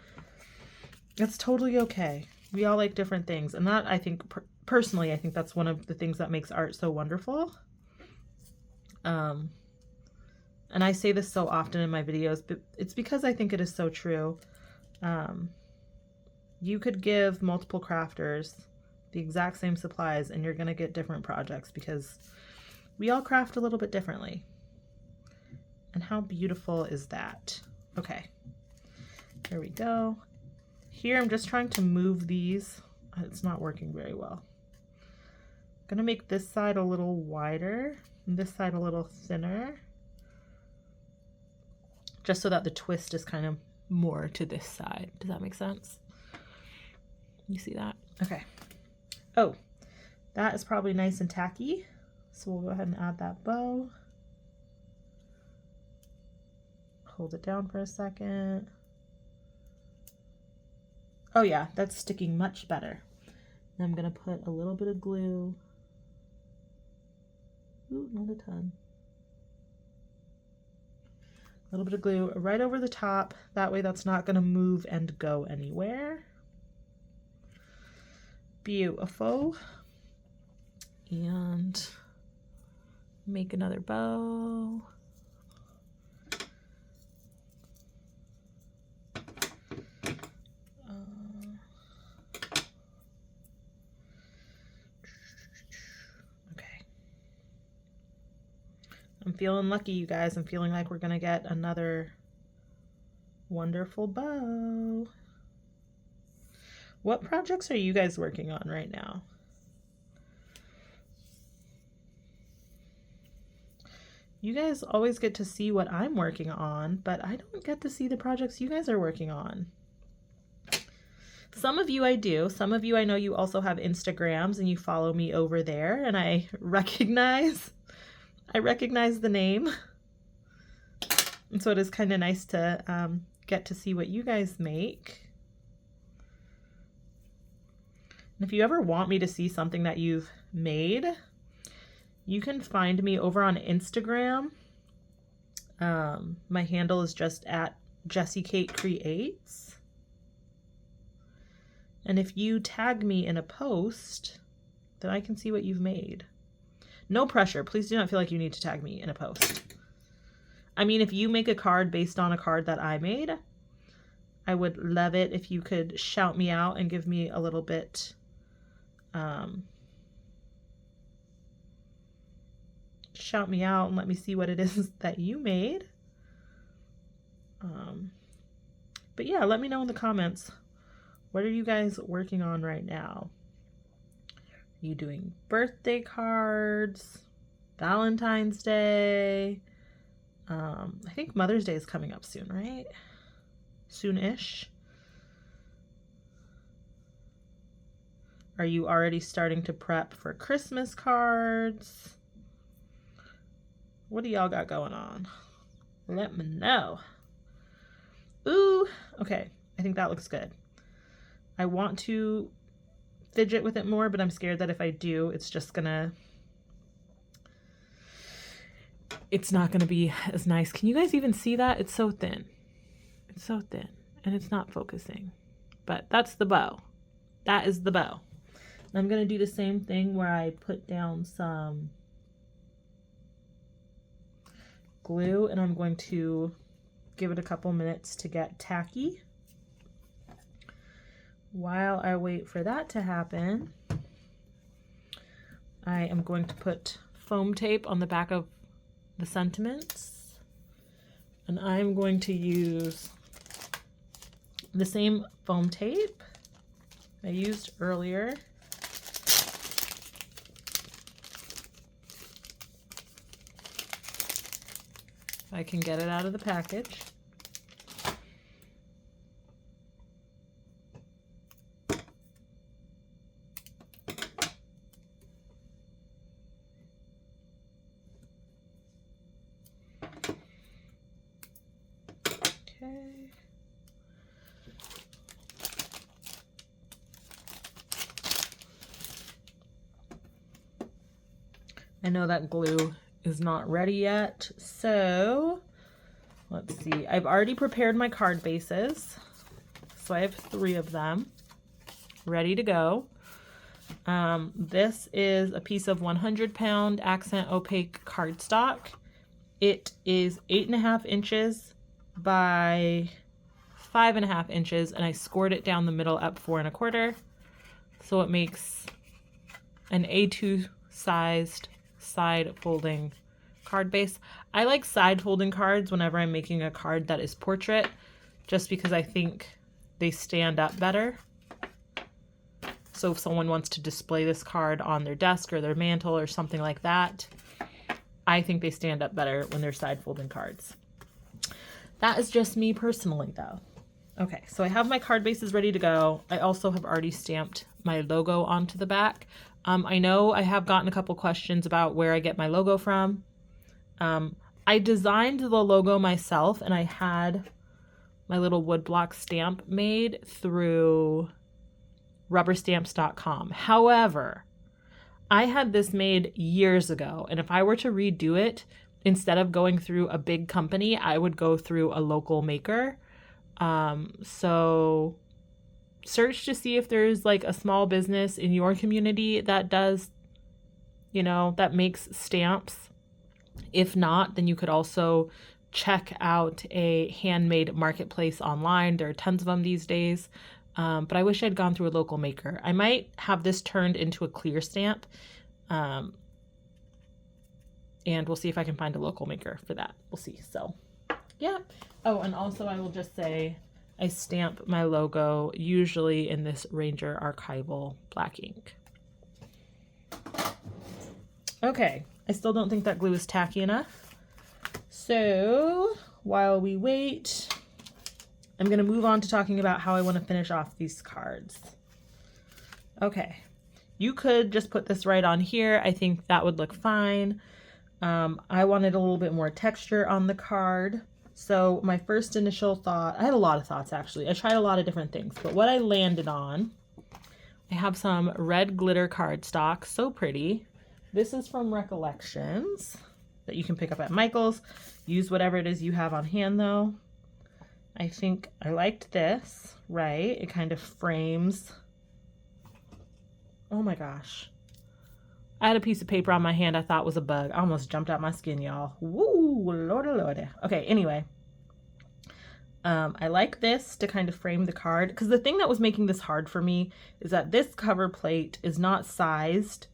It's totally okay. We all like different things. And that, I think, personally, I think that's one of the things that makes art so wonderful. And I say this so often in my videos, but it's because I think it is so true. You could give multiple crafters the exact same supplies and you're going to get different projects because we all craft a little bit differently. And how beautiful is that? Okay, there we go. Here I'm just trying to move these. It's not working very well. I'm gonna make this side a little wider and this side a little thinner, just so that the twist is kind of more to this side. Does that make sense? You see that? Okay. Oh, that is probably nice and tacky. So we'll go ahead and add that bow. Hold it down for a second. Oh yeah, that's sticking much better. Then I'm gonna put a little bit of glue. Ooh, not a ton. A little bit of glue right over the top. That way that's not gonna move and go anywhere. Beautiful. And make another bow. I'm feeling lucky, you guys. I'm feeling like we're gonna get another wonderful bow. What projects are you guys working on right now? You guys always get to see what I'm working on, but I don't get to see the projects you guys are working on. Some of you I do. Some of you I know you also have Instagrams and you follow me over there, and I recognize the name. And so it is kind of nice to get to see what you guys make. And if you ever want me to see something that you've made, you can find me over on Instagram. My handle is just at JessiKateCreates. And if you tag me in a post, then I can see what you've made. No pressure. Please do not feel like you need to tag me in a post. I mean, if you make a card based on a card that I made, I would love it if you could shout me out and give me a little bit, shout me out and let me see what it is that you made. But yeah, let me know in the comments. What are you guys working on right now? Are you doing birthday cards? Valentine's Day? I think Mother's Day is coming up soon, right? Soon-ish. Are you already starting to prep for Christmas cards? What do y'all got going on? Let me know. Ooh, okay. I think that looks good. I want to fidget with it more, but I'm scared that if I do, it's not gonna be as nice. Can you guys even see that? It's so thin. It's so thin and it's not focusing, but that's the bow. That is the bow. And I'm gonna do the same thing where I put down some glue and I'm going to give it a couple minutes to get tacky. While I wait for that to happen, I am going to put foam tape on the back of the sentiments, and I'm going to use the same foam tape I used earlier. If I can get it out of the package. I know that glue is not ready yet, so let's see. I've already prepared my card bases, so I have 3 of them ready to go. This is a piece of 100-pound accent opaque cardstock. It is 8.5 inches by 5.5 inches, and I scored it down the middle up 4 1/4, so it makes an A2 sized side folding card base. I like side folding cards whenever I'm making a card that is portrait, just because I think they stand up better. So if someone wants to display this card on their desk or their mantle or something like that, I think they stand up better when they're side folding cards. That is just me personally though. Okay, so I have my card bases ready to go. I also have already stamped my logo onto the back. I know I have gotten a couple questions about where I get my logo from. I designed the logo myself, and I had my little woodblock stamp made through rubberstamps.com. However, I had this made years ago, and if I were to redo it, instead of going through a big company, I would go through a local maker. So search to see if there's like a small business in your community that does, you know, that makes stamps. If not, then you could also check out a handmade marketplace online. There are tons of them these days. But I wish I'd gone through a local maker. I might have this turned into a clear stamp. And we'll see if I can find a local maker for that. We'll see. So yeah. Oh, and also I will just say I stamp my logo usually in this Ranger Archival black ink. Okay, I still don't think that glue is tacky enough. So while we wait, I'm going to move on to talking about how I want to finish off these cards. Okay, you could just put this right on here. I think that would look fine. I wanted a little bit more texture on the card. So my first initial thought, I had a lot of thoughts actually. I tried a lot of different things, but what I landed on, I have some red glitter cardstock, so pretty. This is from Recollections that you can pick up at Michael's. Use whatever it is you have on hand though. I think I liked this, right? It kind of frames. Oh my gosh. I had a piece of paper on my hand I thought was a bug. I almost jumped out my skin, y'all. Woo, lordy, lordy. Okay, anyway. I like this to kind of frame the card, because the thing that was making this hard for me is that this cover plate is not sized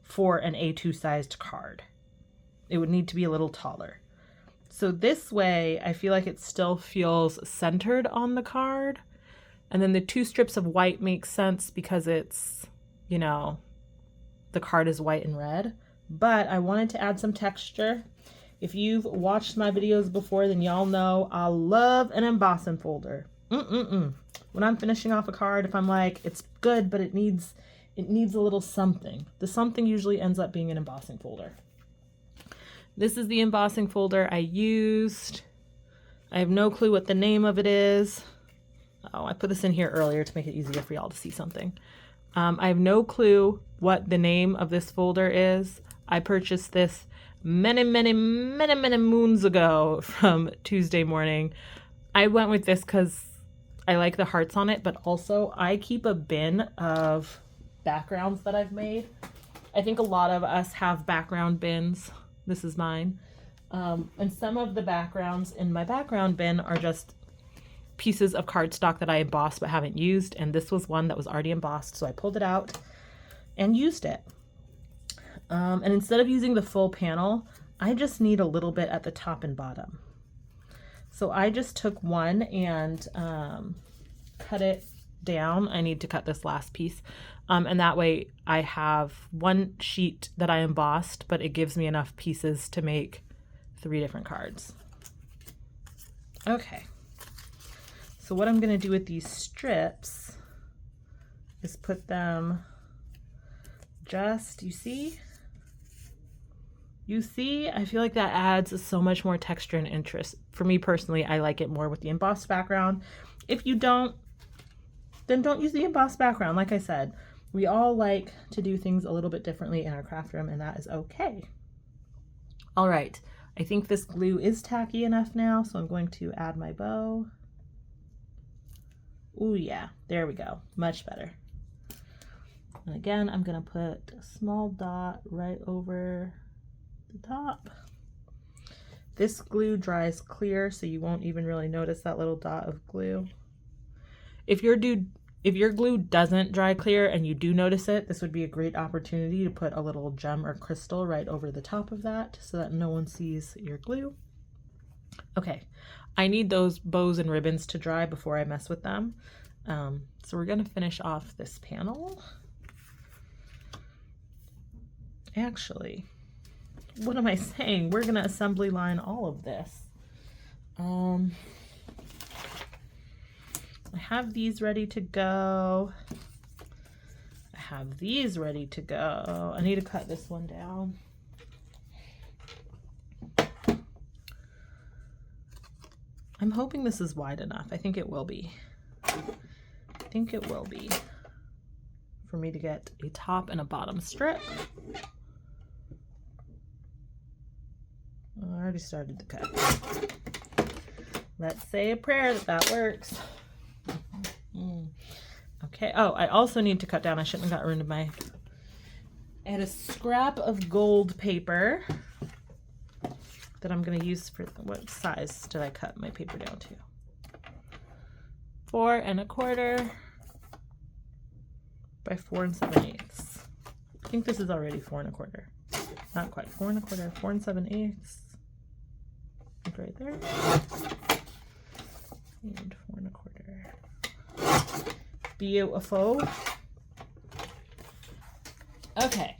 for an A2 sized card. It would need to be a little taller. So this way, I feel like it still feels centered on the card. And then the two strips of white makes sense because it's, you know, the card is white and red. But I wanted to add some texture. If you've watched my videos before, then y'all know I love an embossing folder. When I'm finishing off a card, if I'm like, it's good, but it needs a little something. The something usually ends up being an embossing folder. This is the embossing folder I used. I have no clue what the name of it is. Oh, I put this in here earlier to make it easier for y'all to see something. I have no clue what the name of this folder is. I purchased this many moons ago from Tuesday Morning. I went with this because I like the hearts on it, but also I keep a bin of backgrounds that I've made. I think a lot of us have background bins. This is mine. And some of the backgrounds in my background bin are just pieces of cardstock that I embossed but haven't used, and this was one that was already embossed, so I pulled it out and used it. And instead of using the full panel, I just need a little bit at the top and bottom. So I just took one and cut it down. I need to cut this last piece. And that way I have one sheet that I embossed, but it gives me enough pieces to make 3 different cards. Okay. So what I'm going to do with these strips is put them just, you see, I feel like that adds so much more texture and interest. For me personally, I like it more with the embossed background. If you don't, then don't use the embossed background. Like I said, we all like to do things a little bit differently in our craft room, and that is okay. All right, I think this glue is tacky enough now, so I'm going to add my bow. Ooh, yeah, there we go, much better. And again, I'm gonna put a small dot right over the top. This glue dries clear, so you won't even really notice that little dot of glue. If you're If your glue doesn't dry clear and you do notice it, this would be a great opportunity to put a little gem or crystal right over the top of that so that no one sees your glue. Okay, I need those bows and ribbons to dry before I mess with them. So we're gonna finish off this panel. Actually, what am I saying? We're gonna assembly line all of this. I have these ready to go. I have these ready to go. I need to cut this one down. I'm hoping this is wide enough. I think it will be. I think it will be for me to get a top and a bottom strip. I already started the cut. Let's say a prayer that that works. Okay. Oh, I also need to cut down. I shouldn't have got rid of my... I had a scrap of gold paper that I'm going to use for... What size did I cut my paper down to? 4 1/4 by 4 7/8. I think this is already 4 1/4. Not quite. 4 1/4, 4 7/8. Right there. And 4 1/4. Beautiful. Okay.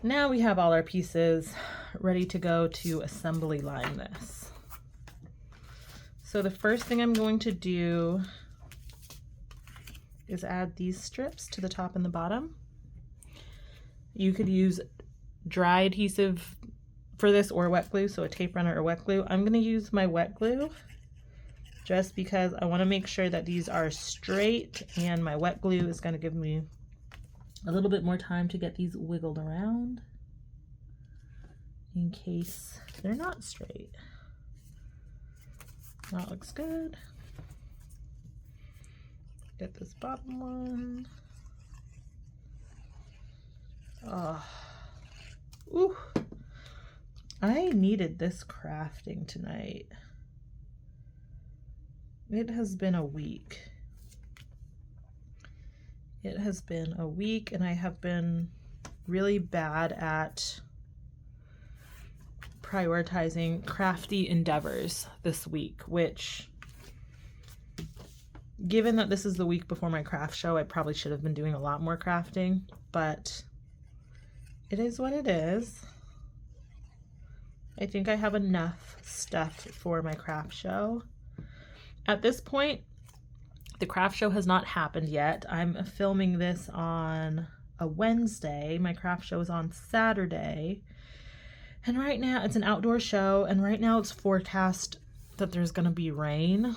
Now we have all our pieces ready to go to assembly line this. So the first thing I'm going to do is add these strips to the top and the bottom. You could use dry adhesive for this or wet glue, so a tape runner or wet glue. I'm going to use my wet glue just because I want to make sure that these are straight, and my wet glue is going to give me a little bit more time to get these wiggled around in case they're not straight. That looks good. Get this bottom one. Oh, ooh. I needed this crafting tonight. It has been a week. It has been a week, and I have been really bad at prioritizing crafty endeavors this week, which, given that this is the week before my craft show, I probably should have been doing a lot more crafting, but it is what it is. I think I have enough stuff for my craft show. At this point, the craft show has not happened yet. I'm filming this on a Wednesday. My craft show is on Saturday. And right now, it's an outdoor show, and right now it's forecast that there's gonna be rain.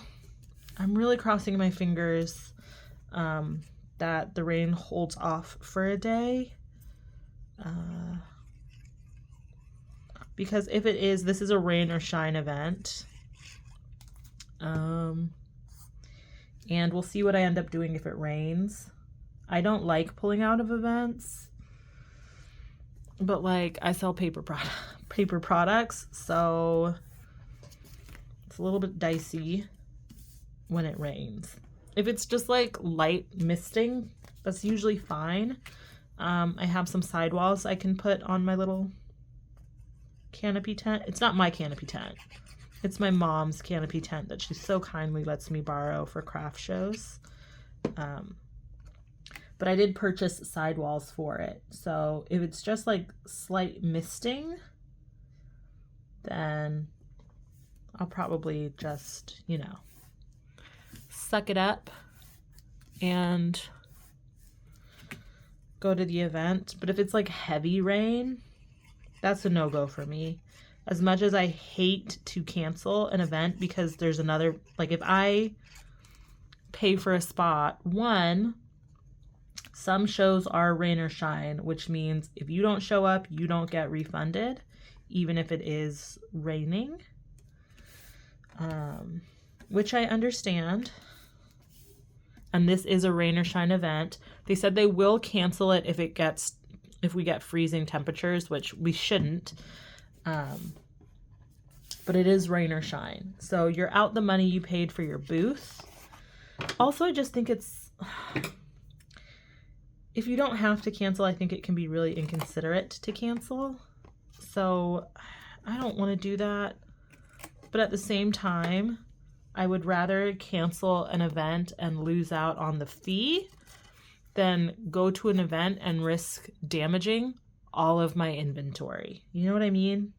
I'm really crossing my fingers that the rain holds off for a day. Because if it is, this is a rain or shine event. And we'll see what I end up doing if it rains. I don't like pulling out of events, but like I sell paper products, so it's a little bit dicey when it rains. If it's just like light misting, that's usually fine. I have some sidewalls I can put on my little canopy tent. It's not my canopy tent. It's my mom's canopy tent that she so kindly lets me borrow for craft shows. But I did purchase sidewalls for it. So if it's just like slight misting, then I'll probably just, you know, suck it up and go to the event. But if it's like heavy rain, that's a no-go for me. As much as I hate to cancel an event because there's another, like if I pay for a spot, one, some shows are rain or shine, which means if you don't show up, you don't get refunded, even if it is raining, which I understand. And this is a rain or shine event. They said they will cancel it if we get freezing temperatures, which we shouldn't. But but it is rain or shine. So you're out the money you paid for your booth. Also, I just think it's, if you don't have to cancel, I think it can be really inconsiderate to cancel. So I don't want to do that. But at the same time, I would rather cancel an event and lose out on the fee than go to an event and risk damaging all of my inventory. You know what I mean?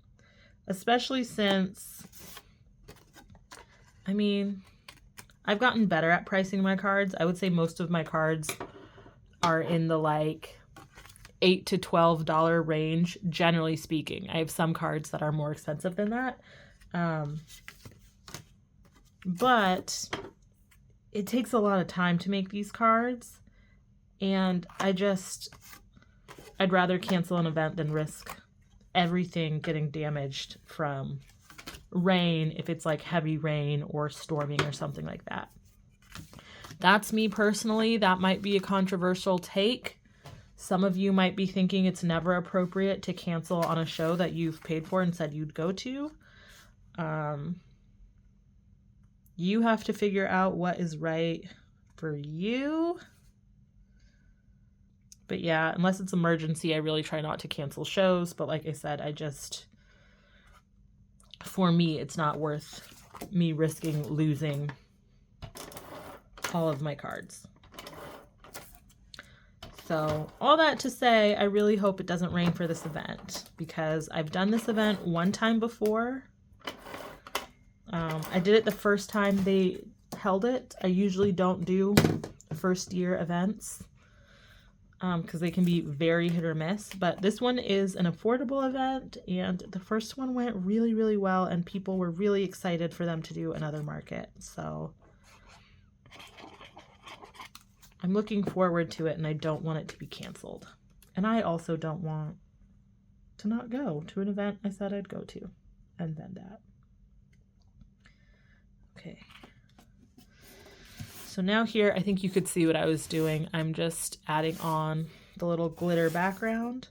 Especially since, I mean, I've gotten better at pricing my cards. I would say most of my cards are in the like $8 to $12 range, generally speaking. I have some cards that are more expensive than that. But it takes a lot of time to make these cards, and I'd rather cancel an event than risk everything getting damaged from rain, if it's like heavy rain or storming or something like that. That's me personally. That might be a controversial take. Some of you might be thinking it's never appropriate to cancel on a show that you've paid for and said you'd go to. You have to figure out what is right for you. But yeah, unless it's emergency, I really try not to cancel shows. But like I said, for me, it's not worth me risking losing all of my cards. So all that to say, I really hope it doesn't rain for this event, because I've done this event one time before. I did it the first time they held it. I usually don't do first year events because they can be very hit or miss. But this one is an affordable event, and the first one went really, really well, and people were really excited for them to do another market. So I'm looking forward to it, and I don't want it to be canceled. And I also don't want to not go to an event I said I'd go to, and then that. Okay. So now here, I think you could see what I was doing. I'm just adding on the little glitter background.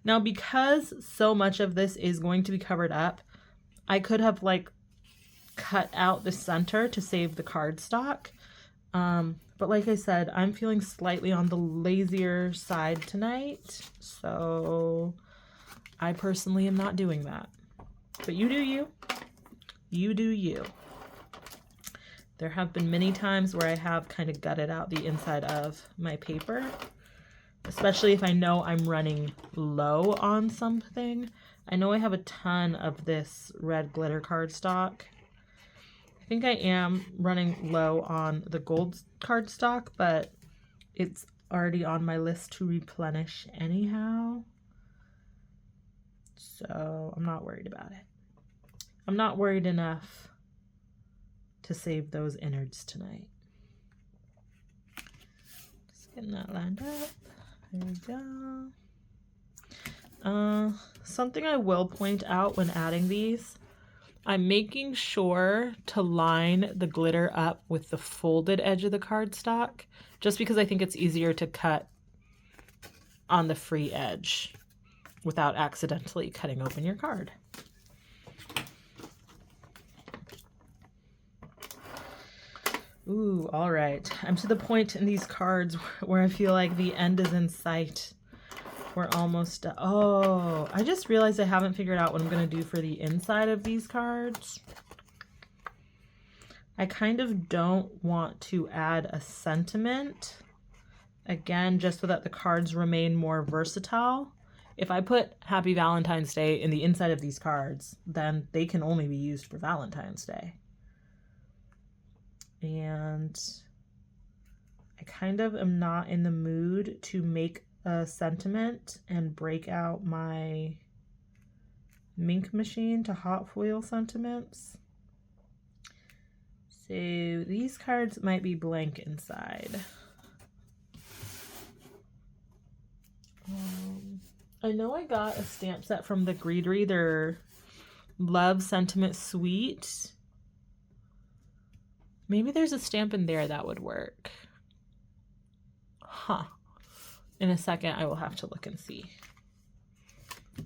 Now, because so much of this is going to be covered up, I could have like cut out the center to save the cardstock. But like I said, I'm feeling slightly on the lazier side tonight. So I personally am not doing that. But you do you. You do you. There have been many times where I have kind of gutted out the inside of my paper, especially if I know I'm running low on something. I know I have a ton of this red glitter cardstock. I think I am running low on the gold cardstock, but it's already on my list to replenish anyhow. So I'm not worried about it. I'm not worried enough to save those innards tonight. Just getting that lined up. There we go. Something I will point out when adding these, I'm making sure to line the glitter up with the folded edge of the cardstock, just because I think it's easier to cut on the free edge without accidentally cutting open your card. Ooh, all right. I'm to the point in these cards where I feel like the end is in sight. We're almost done. Oh, I just realized I haven't figured out what I'm going to do for the inside of these cards. I kind of don't want to add a sentiment. Again, just so that the cards remain more versatile. If I put Happy Valentine's Day in the inside of these cards, then they can only be used for Valentine's Day. And I kind of am not in the mood to make a sentiment and break out my Mink machine to hot foil sentiments. So these cards might be blank inside. I know I got a stamp set from the Greedery, their Love Sentiment Suite. Maybe there's a stamp in there that would work. Huh. In a second, I will have to look and see.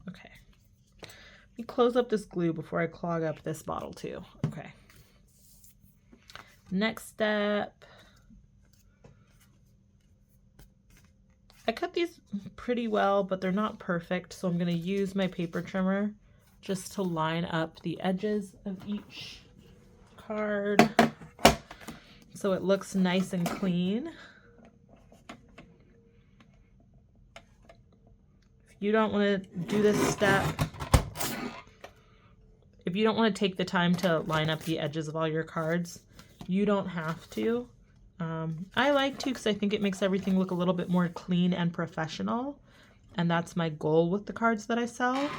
Okay. me close up this glue before I clog up this bottle too. Okay. Next step. I cut these pretty well, but they're not perfect, so I'm going to use my paper trimmer just to line up the edges of each card so it looks nice and clean. If you don't want to do this step, if you don't want to take the time to line up the edges of all your cards, you don't have to. I like to because I think it makes everything look a little bit more clean and professional, and that's my goal with the cards that I sell.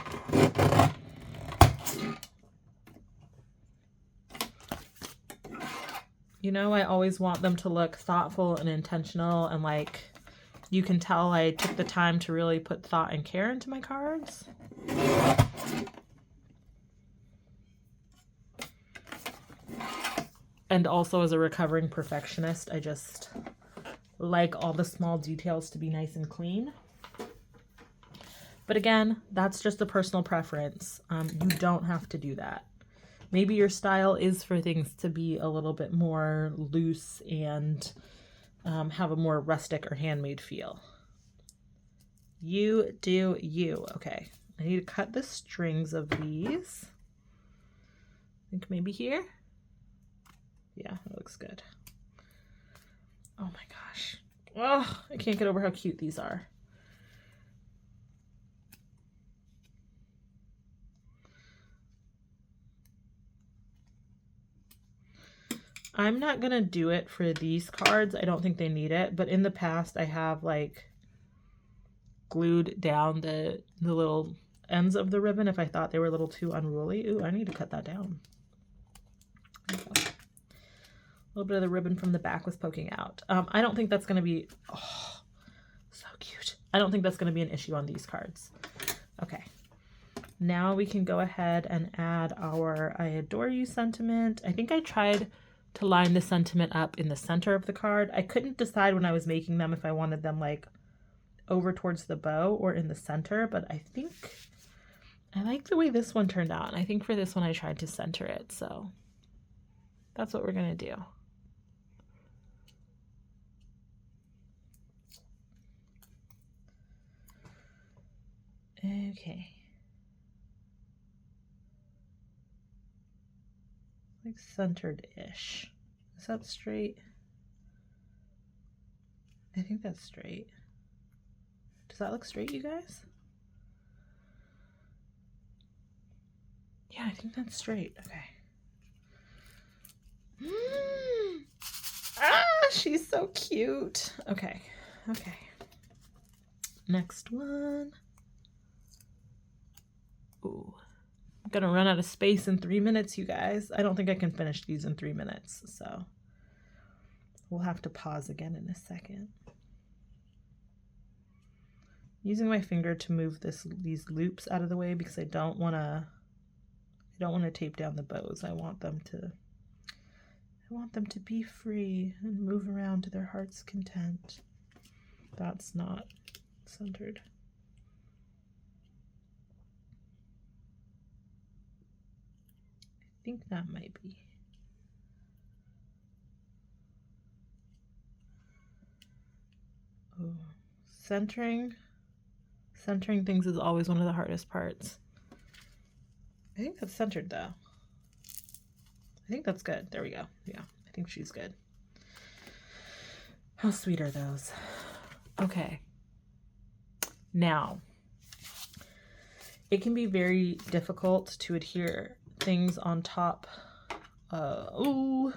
You know, I always want them to look thoughtful and intentional, and like you can tell I took the time to really put thought and care into my cards. And also, as a recovering perfectionist, I just like all the small details to be nice and clean. But again, that's just a personal preference. You don't have to do that. Maybe your style is for things to be a little bit more loose and have a more rustic or handmade feel. You do you. Okay, I need to cut the strings of these. I think maybe here. Yeah, that looks good. Oh my gosh. Oh, I can't get over how cute these are. I'm not going to do it for these cards. I don't think they need it, but in the past I have like glued down the little ends of the ribbon if I thought they were a little too unruly. Ooh, I need to cut that down. A little bit of the ribbon from the back was poking out. I don't think that's going to be, oh, so cute. I don't think that's going to be an issue on these cards. Okay. Now we can go ahead and add our I adore you sentiment. I think I tried to line the sentiment up in the center of the card. I couldn't decide when I was making them if I wanted them like over towards the bow or in the center, but I think I like the way this one turned out. I think for this one I tried to center it, so that's what we're going to do. Okay. Like centered-ish. Is that straight? I think that's straight. Does that look straight, you guys? Yeah, I think that's straight. Okay. Ah, she's so cute. Okay. Okay. Next one. Ooh. I'm gonna run out of space in 3 minutes, you guys. I don't think I can finish these in 3 minutes, so we'll have to pause again in a second. Using my finger to move these loops out of the way because I don't want to tape down the bows. I want them to be free and move around to their heart's content. That's not centered. I think that might be. Oh, centering things is always one of the hardest parts. I think that's centered though. I think that's good. There we go. Yeah, I think she's good. How sweet are those? Okay. Now, it can be very difficult to adhere things on top. Ooh.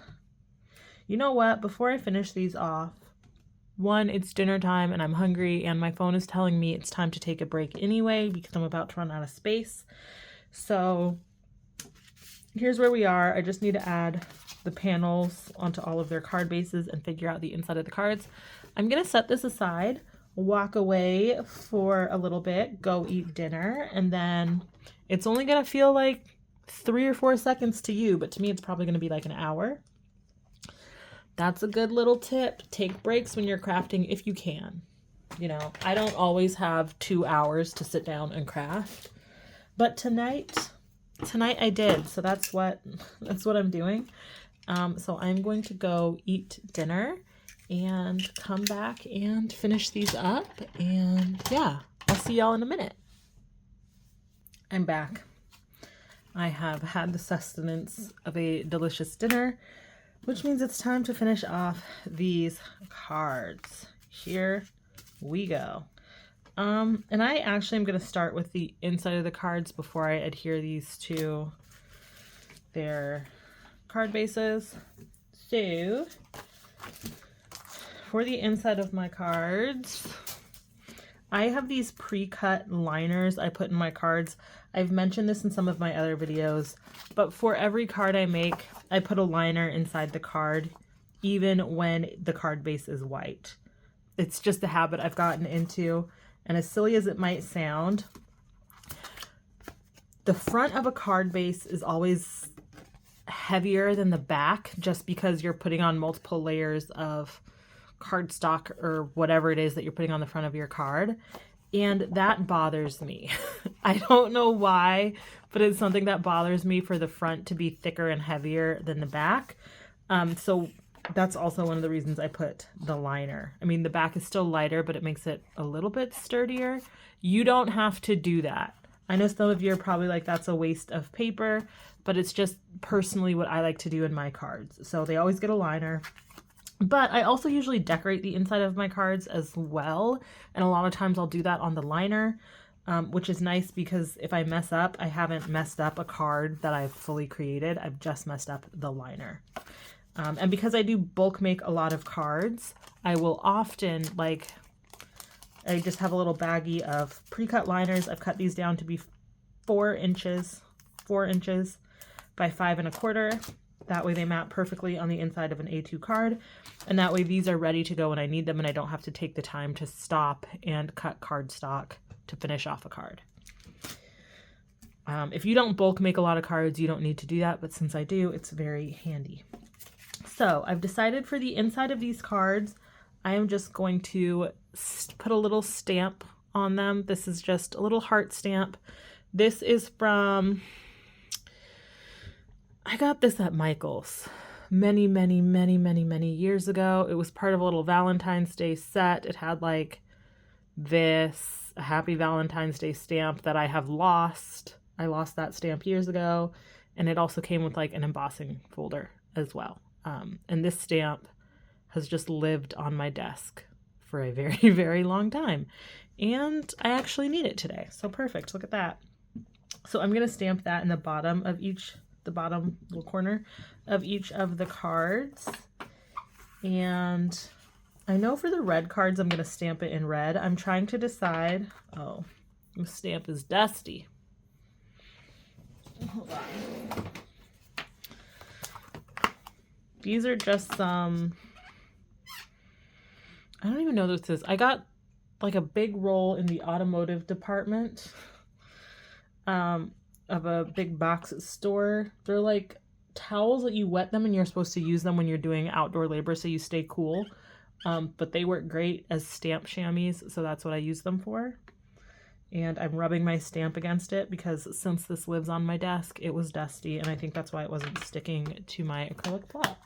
You know what? Before I finish these off, one, it's dinner time and I'm hungry and my phone is telling me it's time to take a break anyway because I'm about to run out of space. So here's where we are. I just need to add the panels onto all of their card bases and figure out the inside of the cards. I'm going to set this aside, walk away for a little bit, go eat dinner, and then it's only going to feel like 3 or 4 seconds to you, but to me it's probably going to be like an hour. That's a good little tip. Take breaks when you're crafting if you can. You know, I don't always have 2 hours to sit down and craft, but tonight tonight I did, so that's what I'm doing. So I'm going to go eat dinner and come back and finish these up, and yeah, I'll see y'all in a minute. I'm back. I have had the sustenance of a delicious dinner, which means it's time to finish off these cards. Here we go. And I actually am going to start with the inside of the cards before I adhere these to their card bases. So for the inside of my cards, I have these pre-cut liners I put in my cards. I've mentioned this in some of my other videos, but for every card I make, I put a liner inside the card, even when the card base is white. It's just a habit I've gotten into, and as silly as it might sound, the front of a card base is always heavier than the back, just because you're putting on multiple layers of cardstock or whatever it is that you're putting on the front of your card, and that bothers me. I don't know why, but it's something that bothers me for the front to be thicker and heavier than the back. So that's also one of the reasons I put the liner. I mean, the back is still lighter, but it makes it a little bit sturdier. You don't have to do that. I know some of you are probably like, that's a waste of paper, but it's just personally what I like to do in my cards. So they always get a liner. But I also usually decorate the inside of my cards as well, and a lot of times I'll do that on the liner, which is nice because if I mess up, I haven't messed up a card that I've fully created. I've just messed up the liner. And because I do bulk make a lot of cards, I will often, like, I just have a little baggie of pre-cut liners. I've cut these down to be 4 inches by 5 1/4. That way they map perfectly on the inside of an A2 card, and that way these are ready to go when I need them, and I don't have to take the time to stop and cut cardstock to finish off a card. If you don't bulk make a lot of cards, you don't need to do that, but since I do, it's very handy. So I've decided for the inside of these cards, I am just going to put a little stamp on them. This is just a little heart stamp. This is from... I got this at Michael's many years ago. It was part of a little Valentine's Day set. It had like this, a Happy Valentine's Day stamp that I have lost. I lost that stamp years ago. And it also came with like an embossing folder as well. And this stamp has just lived on my desk for a very long time. And I actually need it today. So perfect. Look at that. So I'm going to stamp that in the bottom of the bottom little corner of each of the cards. And I know for the red cards, I'm going to stamp it in red. I'm trying to decide. Oh, the stamp is dusty. Hold on. These are just some, I don't even know what this is. I got like a big roll in the automotive department. Of a big box store. They're like towels that you wet them and you're supposed to use them when you're doing outdoor labor so you stay cool. But they work great as stamp chamois, so that's what I use them for. And I'm rubbing my stamp against it because since this lives on my desk, it was dusty, and I think that's why it wasn't sticking to my acrylic block.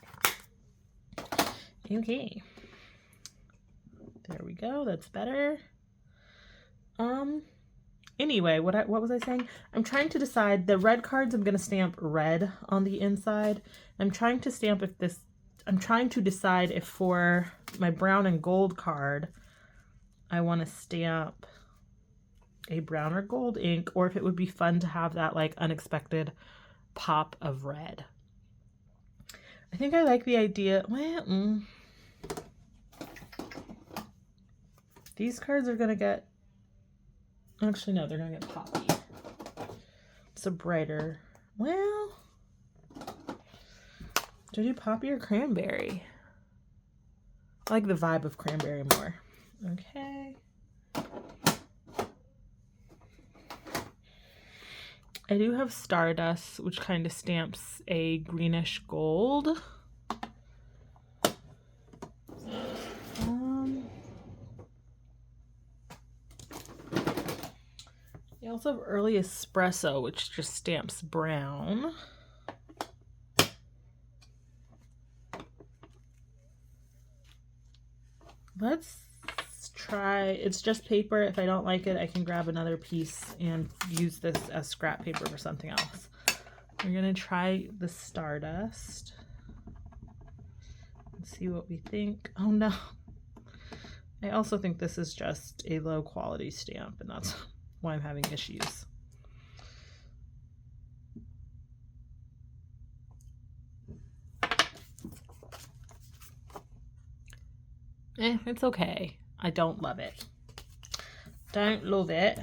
Okay. There we go. That's better. Anyway, what was I saying? I'm trying to decide. The red cards, I'm going to stamp red on the inside. I'm trying to decide if for my brown and gold card, I want to stamp a brown or gold ink, or if it would be fun to have that like unexpected pop of red. I think I like the idea. Well, these cards are going to get, actually, no, they're going to get poppy. It's a brighter, well, do I do poppy or cranberry? I like the vibe of cranberry more. Okay. I do have Stardust, which kind of stamps a greenish gold. also have Early Espresso, which just stamps brown. Let's try, it's just paper. If I don't like it, I can grab another piece and use this as scrap paper for something else. We're gonna try the Stardust and see what we think. Oh no. I also think this is just a low quality stamp, and that's why I'm having issues. It's okay. I don't love it. Don't love it.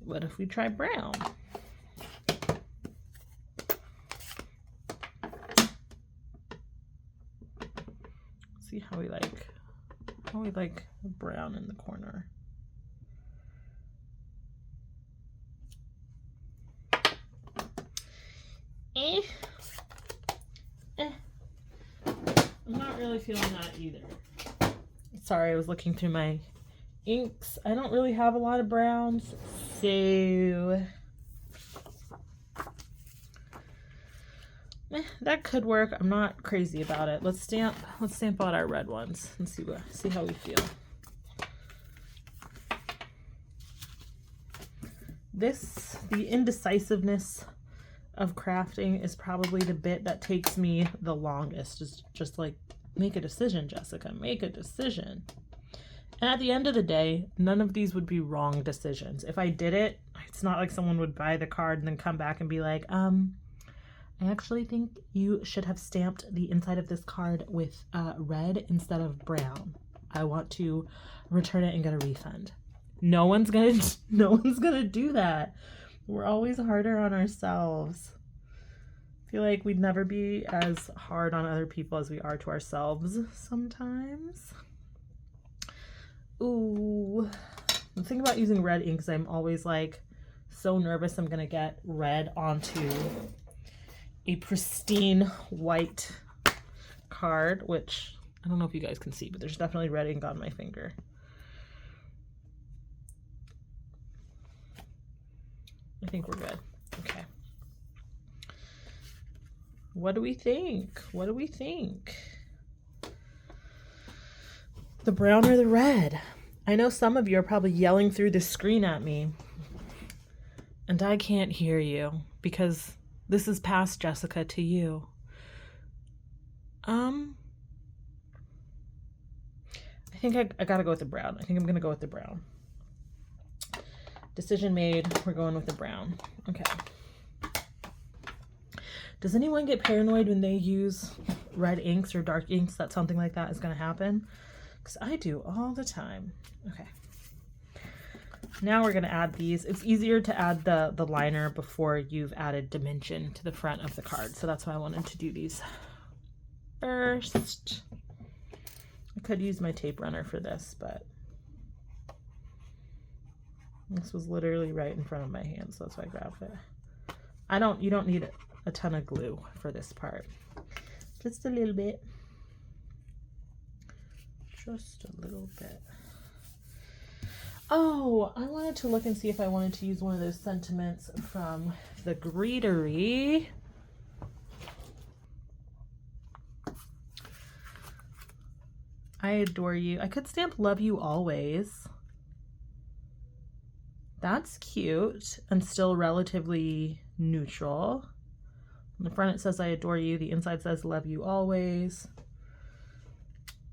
What if we try brown? See how we like brown in the corner. I'm not really feeling that either. Sorry, I was looking through my inks. I don't really have a lot of browns, so that could work. I'm not crazy about it. Let's stamp out our red ones and see how we feel. The indecisiveness of crafting is probably the bit that takes me the longest. Is just like, make a decision, Jessica, make a decision. And at the end of the day, none of these would be wrong decisions. If I did it, it's not like someone would buy the card and then come back and be like, I actually think you should have stamped the inside of this card with red instead of brown. I want to return it and get a refund. No one's gonna do that. We're always harder on ourselves. I feel like we'd never be as hard on other people as we are to ourselves sometimes. Ooh. The thing about using red ink is I'm always like so nervous I'm gonna get red onto a pristine white card, which I don't know if you guys can see, but there's definitely red ink on my finger. I think we're good. Okay. What do we think? What do we think? The brown or the red? I know some of you are probably yelling through the screen at me, and I can't hear you because this is past Jessica to you. I think I gotta go with the brown. I think I'm gonna go with the brown. Decision made. We're going with the brown. Okay. Does anyone get paranoid when they use red inks or dark inks that something like that is going to happen? Because I do all the time. Okay. Now we're going to add these. It's easier to add the liner before you've added dimension to the front of the card. So that's why I wanted to do these first. I could use my tape runner for this, but this was literally right in front of my hand, so that's why I grabbed it. You don't need a ton of glue for this part. Just a little bit. Just a little bit. Oh, I wanted to look and see if I wanted to use one of those sentiments from the Greetery. I adore you. I could stamp love you always. That's cute and still relatively neutral. On the front it says I adore you. The inside says love you always.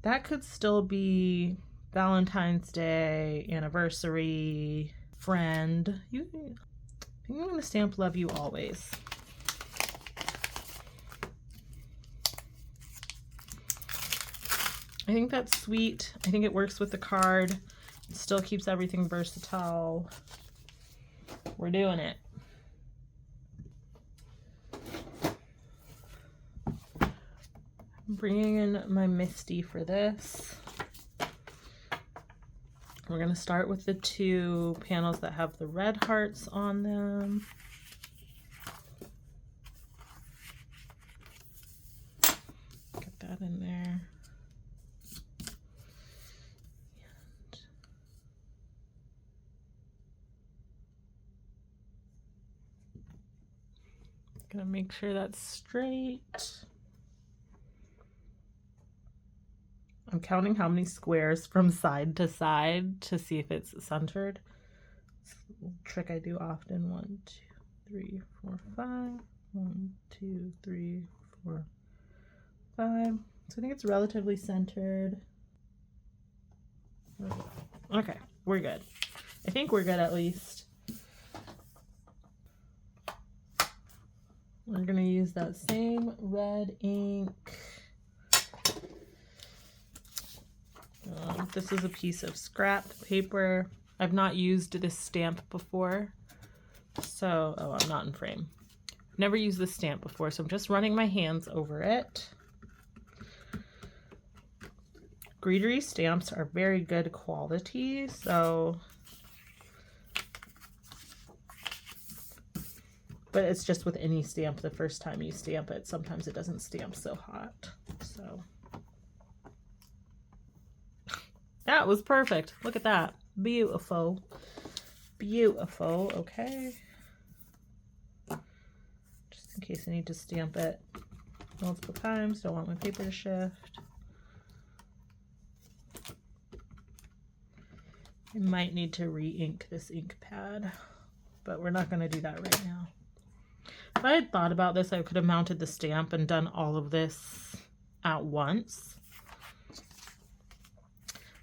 That could still be Valentine's Day, anniversary, friend. I think I'm going to stamp love you always. I think that's sweet. I think it works with the card. It still keeps everything versatile. We're doing it. I'm bringing in my MISTI for this. We're going to start with the two panels that have the red hearts on them. Get that in there. Gonna make sure that's straight. I'm counting how many squares from side to side to see if it's centered. It's a trick I do often. 1, 2, 3, 4, 5. 1, 2, 3, 4, 5. So I think it's relatively centered. Okay, we're good. I think we're good at least. We're gonna use that same red ink. This is a piece of scrap paper. I've not used this stamp before, so, oh, I'm not in frame. I've never used this stamp before, so I'm just running my hands over it. Greenery stamps are very good quality, so, but it's just with any stamp, the first time you stamp it, sometimes it doesn't stamp so hot, so. That was perfect. Look at that. Beautiful. Beautiful. Okay. Just in case I need to stamp it multiple times. Don't want my paper to shift. I might need to re-ink this ink pad, but we're not going to do that right now. If I had thought about this, I could have mounted the stamp and done all of this at once.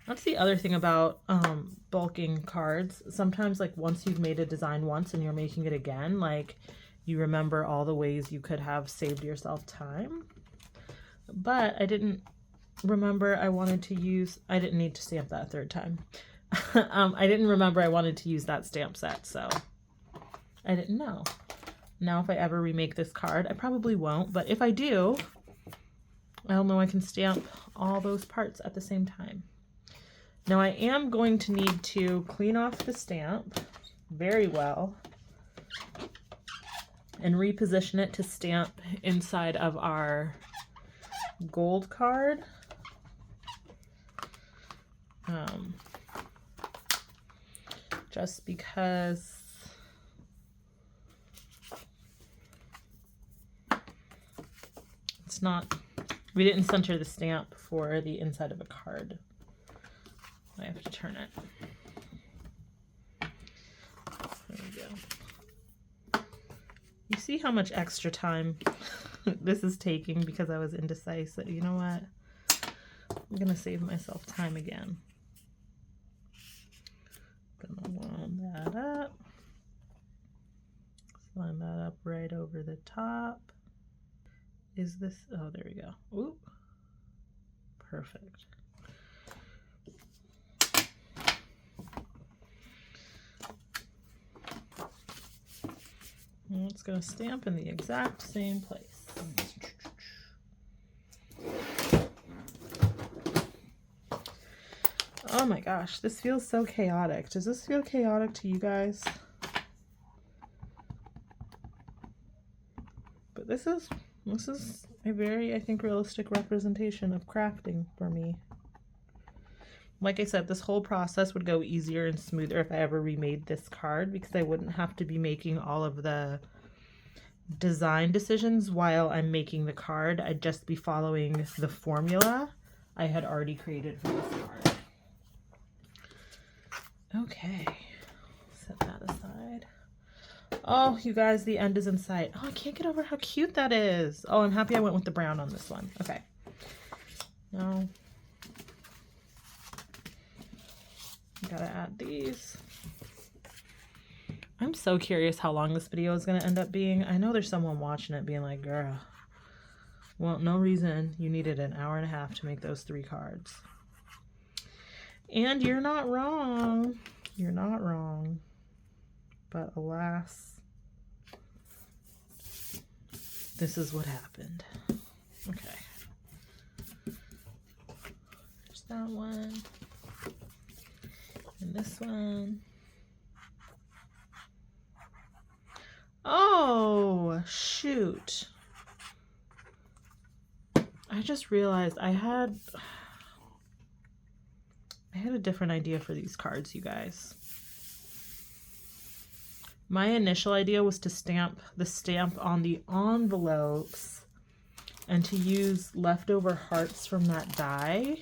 That's the other thing about bulking cards. Sometimes, like, once you've made a design once and you're making it again, like, you remember all the ways you could have saved yourself time. But I didn't remember I wanted to use, I didn't need to stamp that a third time. I didn't remember I wanted to use that stamp set, so I didn't know. Now if I ever remake this card, I probably won't, but if I do, I'll know I can stamp all those parts at the same time. Now I am going to need to clean off the stamp very well and reposition it to stamp inside of our gold card. Just because it's not, we didn't center the stamp for the inside of a card. I have to turn it. There we go. You see how much extra time this is taking because I was indecisive. You know what? I'm gonna save myself time again. Gonna line that up. Line that up right over the top. Is this, oh, there we go. Ooh, perfect. And it's going to stamp in the exact same place. Oh my gosh, this feels so chaotic. Does this feel chaotic to you guys? But this is a very, I think, realistic representation of crafting for me. Like I said, this whole process would go easier and smoother if I ever remade this card because I wouldn't have to be making all of the design decisions while I'm making the card. I'd just be following the formula I had already created for this card. Okay, set that aside. Oh, you guys, the end is in sight. Oh, I can't get over how cute that is. Oh, I'm happy I went with the brown on this one. Okay. Now, gotta add these. I'm so curious how long this video is gonna end up being. I know there's someone watching it being like, girl, well, no reason you needed an hour and a half to make those 3 cards. And you're not wrong. You're not wrong. But alas, this is what happened. Okay. There's that one. And this one. Oh, shoot. I just realized I had a different idea for these cards, you guys. My initial idea was to stamp the stamp on the envelopes and to use leftover hearts from that die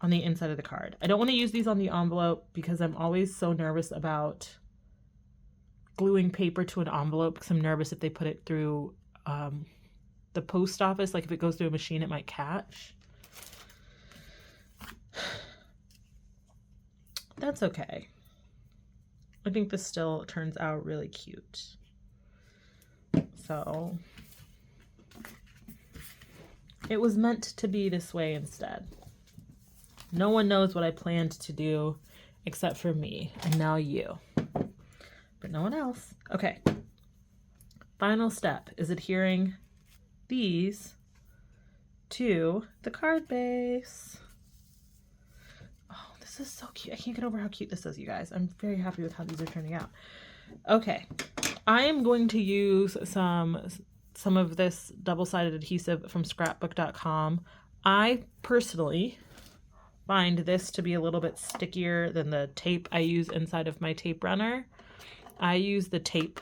on the inside of the card. I don't want to use these on the envelope because I'm always so nervous about gluing paper to an envelope because I'm nervous if they put it through the post office, like if it goes through a machine, it might catch. That's okay. I think this still turns out really cute. So it was meant to be this way instead. No one knows what I planned to do except for me and now you, but no one else. Okay. Final step is adhering these to the card base. Oh, this is so cute. I can't get over how cute this is, you guys. I'm very happy with how these are turning out. Okay, I am going to use some of this double-sided adhesive from scrapbook.com. I personally find this to be a little bit stickier than the tape I use inside of my tape runner. I use the tape.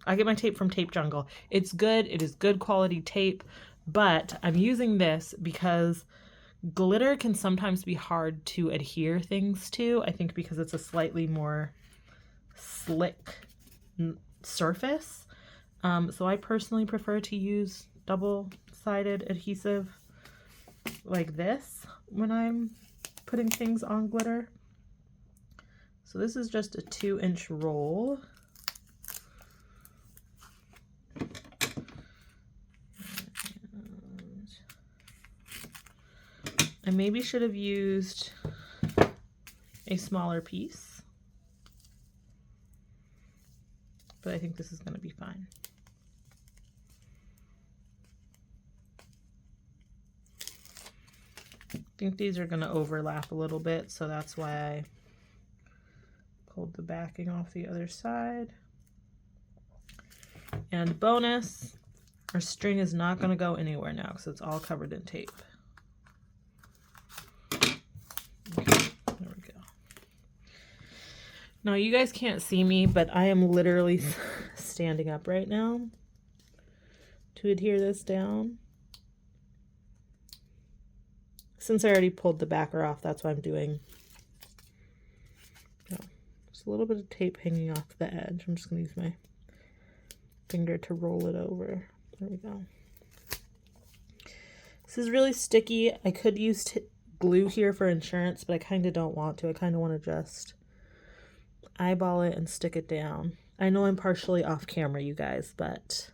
I get my tape from Tape Jungle. It's good. It is good quality tape, but I'm using this because glitter can sometimes be hard to adhere things to. I think because it's a slightly more slick surface. So I personally prefer to use double-sided adhesive like this when I'm putting things on glitter. So this is just a 2-inch roll. I maybe should have used a smaller piece, but I think this is going to be fine. I think these are going to overlap a little bit, so that's why I pulled the backing off the other side. And bonus, our string is not going to go anywhere now because it's all covered in tape. Okay, there we go. Now you guys can't see me, but I am literally standing up right now to adhere this down. Since I already pulled the backer off, that's why I'm doing just a little bit of tape hanging off the edge. I'm just going to use my finger to roll it over. There we go. This is really sticky. I could use glue here for insurance, but I kind of don't want to. I kind of want to just eyeball it and stick it down. I know I'm partially off camera, you guys, but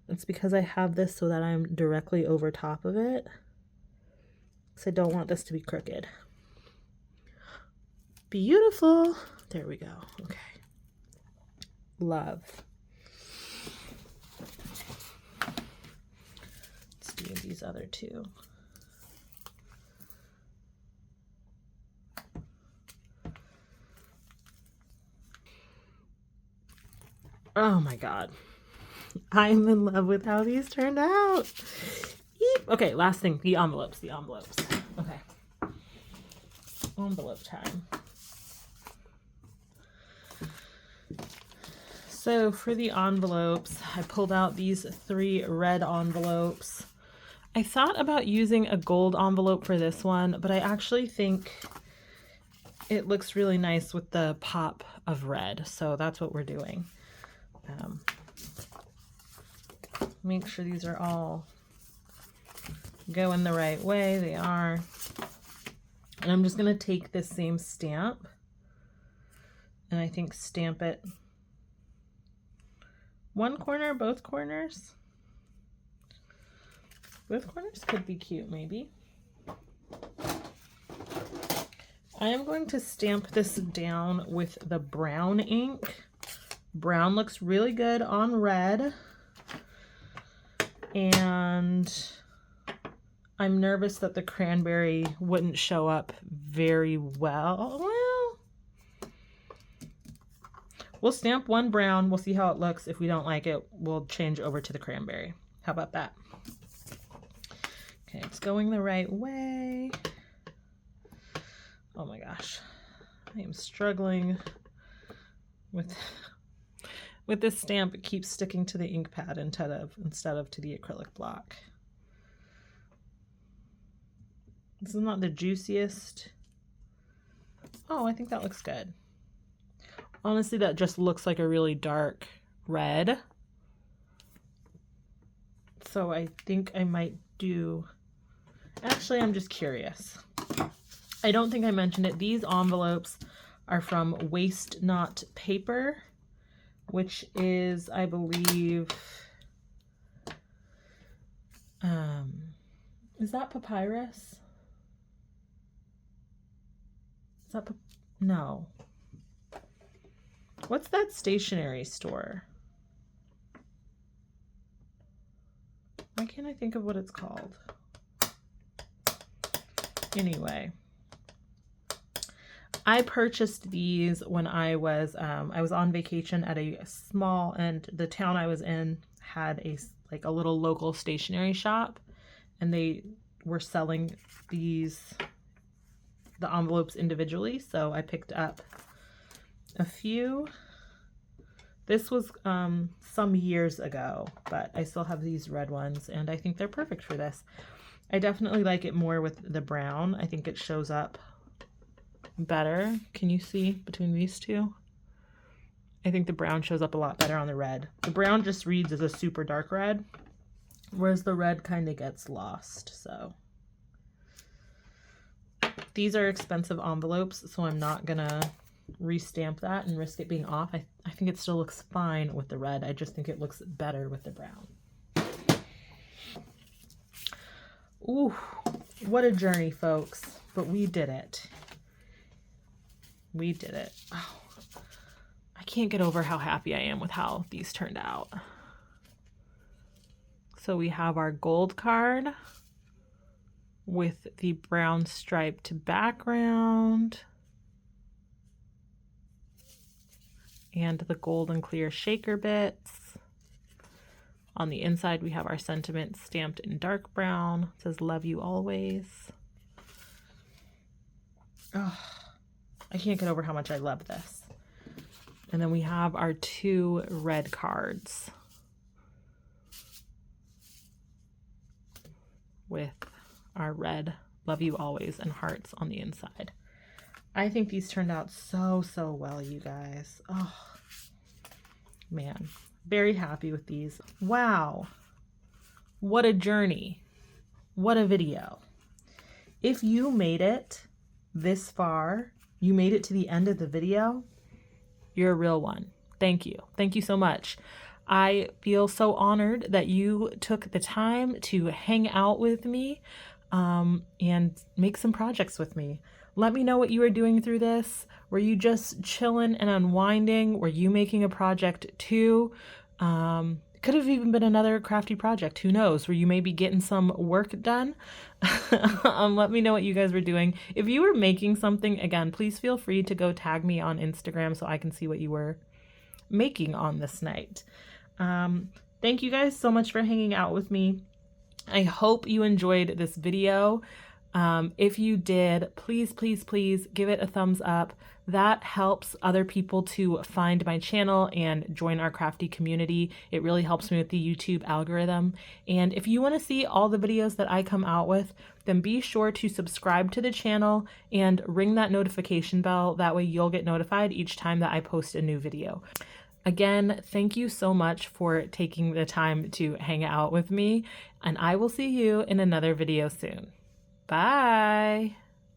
it's because I have this so that I'm directly over top of it. So I don't want this to be crooked. Beautiful. There we go. Okay. Love. Let's do these other two. Oh my God. I'm in love with how these turned out. Eep. Okay, last thing, the envelopes. Okay. Envelope time. So for the envelopes, I pulled out these 3 red envelopes. I thought about using a gold envelope for this one, but I actually think it looks really nice with the pop of red. So that's what we're doing. Make sure these are all going the right way. They are. And I'm just going to take this same stamp and I think stamp it one corner, both corners. Both corners could be cute, maybe. I am going to stamp this down with the brown ink. Brown looks really good on red. And I'm nervous that the cranberry wouldn't show up very well. Well, we'll stamp one brown. We'll see how it looks. If we don't like it, we'll change over to the cranberry. How about that? Okay, it's going the right way. Oh my gosh. I am struggling with this stamp. It keeps sticking to the ink pad instead of to the acrylic block. This is not the juiciest. Oh, I think that looks good. Honestly, that just looks like a really dark red. So I think I might do, actually, I'm just curious. I don't think I mentioned it. These envelopes are from Waste Not Paper, which is, I believe, is that papyrus? Is that, no. What's that stationery store? Why can't I think of what it's called? Anyway, I purchased these when I was on vacation at a small, and the town I was in had a little local stationery shop, and they were selling the envelopes individually. So I picked up a few. This was some years ago, but I still have these red ones, and I think they're perfect for this. I definitely like it more with the brown. I think it shows up better. Can you see between these two? I think the brown shows up a lot better on the red. The brown just reads as a super dark red, whereas the red kind of gets lost. So these are expensive envelopes, so I'm not gonna restamp that and risk it being off. I think it still looks fine with the red. I just think it looks better with the brown. Ooh, what a journey, folks, but we did it. We did it. Oh, I can't get over how happy I am with how these turned out. So we have our gold card with the brown striped background and the gold and clear shaker bits. On the inside, we have our sentiments stamped in dark brown. It says, "Love you always." Oh, I can't get over how much I love this. And then we have our two red cards with our red "Love you always" and hearts on the inside. I think these turned out so, so well, you guys. Oh, man. Very happy with these. Wow. What a journey. What a video. If you made it this far, you made it to the end of the video, you're a real one. Thank you. Thank you so much. I feel so honored that you took the time to hang out with me and make some projects with me. Let me know what you were doing through this. Were you just chilling and unwinding? Were you making a project too? Could have even been another crafty project. Who knows? Were you maybe getting some work done? Let me know what you guys were doing. If you were making something, again, please feel free to go tag me on Instagram so I can see what you were making on this night. Thank you guys so much for hanging out with me. I hope you enjoyed this video. If you did, please, please, please give it a thumbs up. That helps other people to find my channel and join our crafty community. It really helps me with the YouTube algorithm. And if you want to see all the videos that I come out with, then be sure to subscribe to the channel and ring that notification bell. That way you'll get notified each time that I post a new video. Again, thank you so much for taking the time to hang out with me, and I will see you in another video soon. Bye.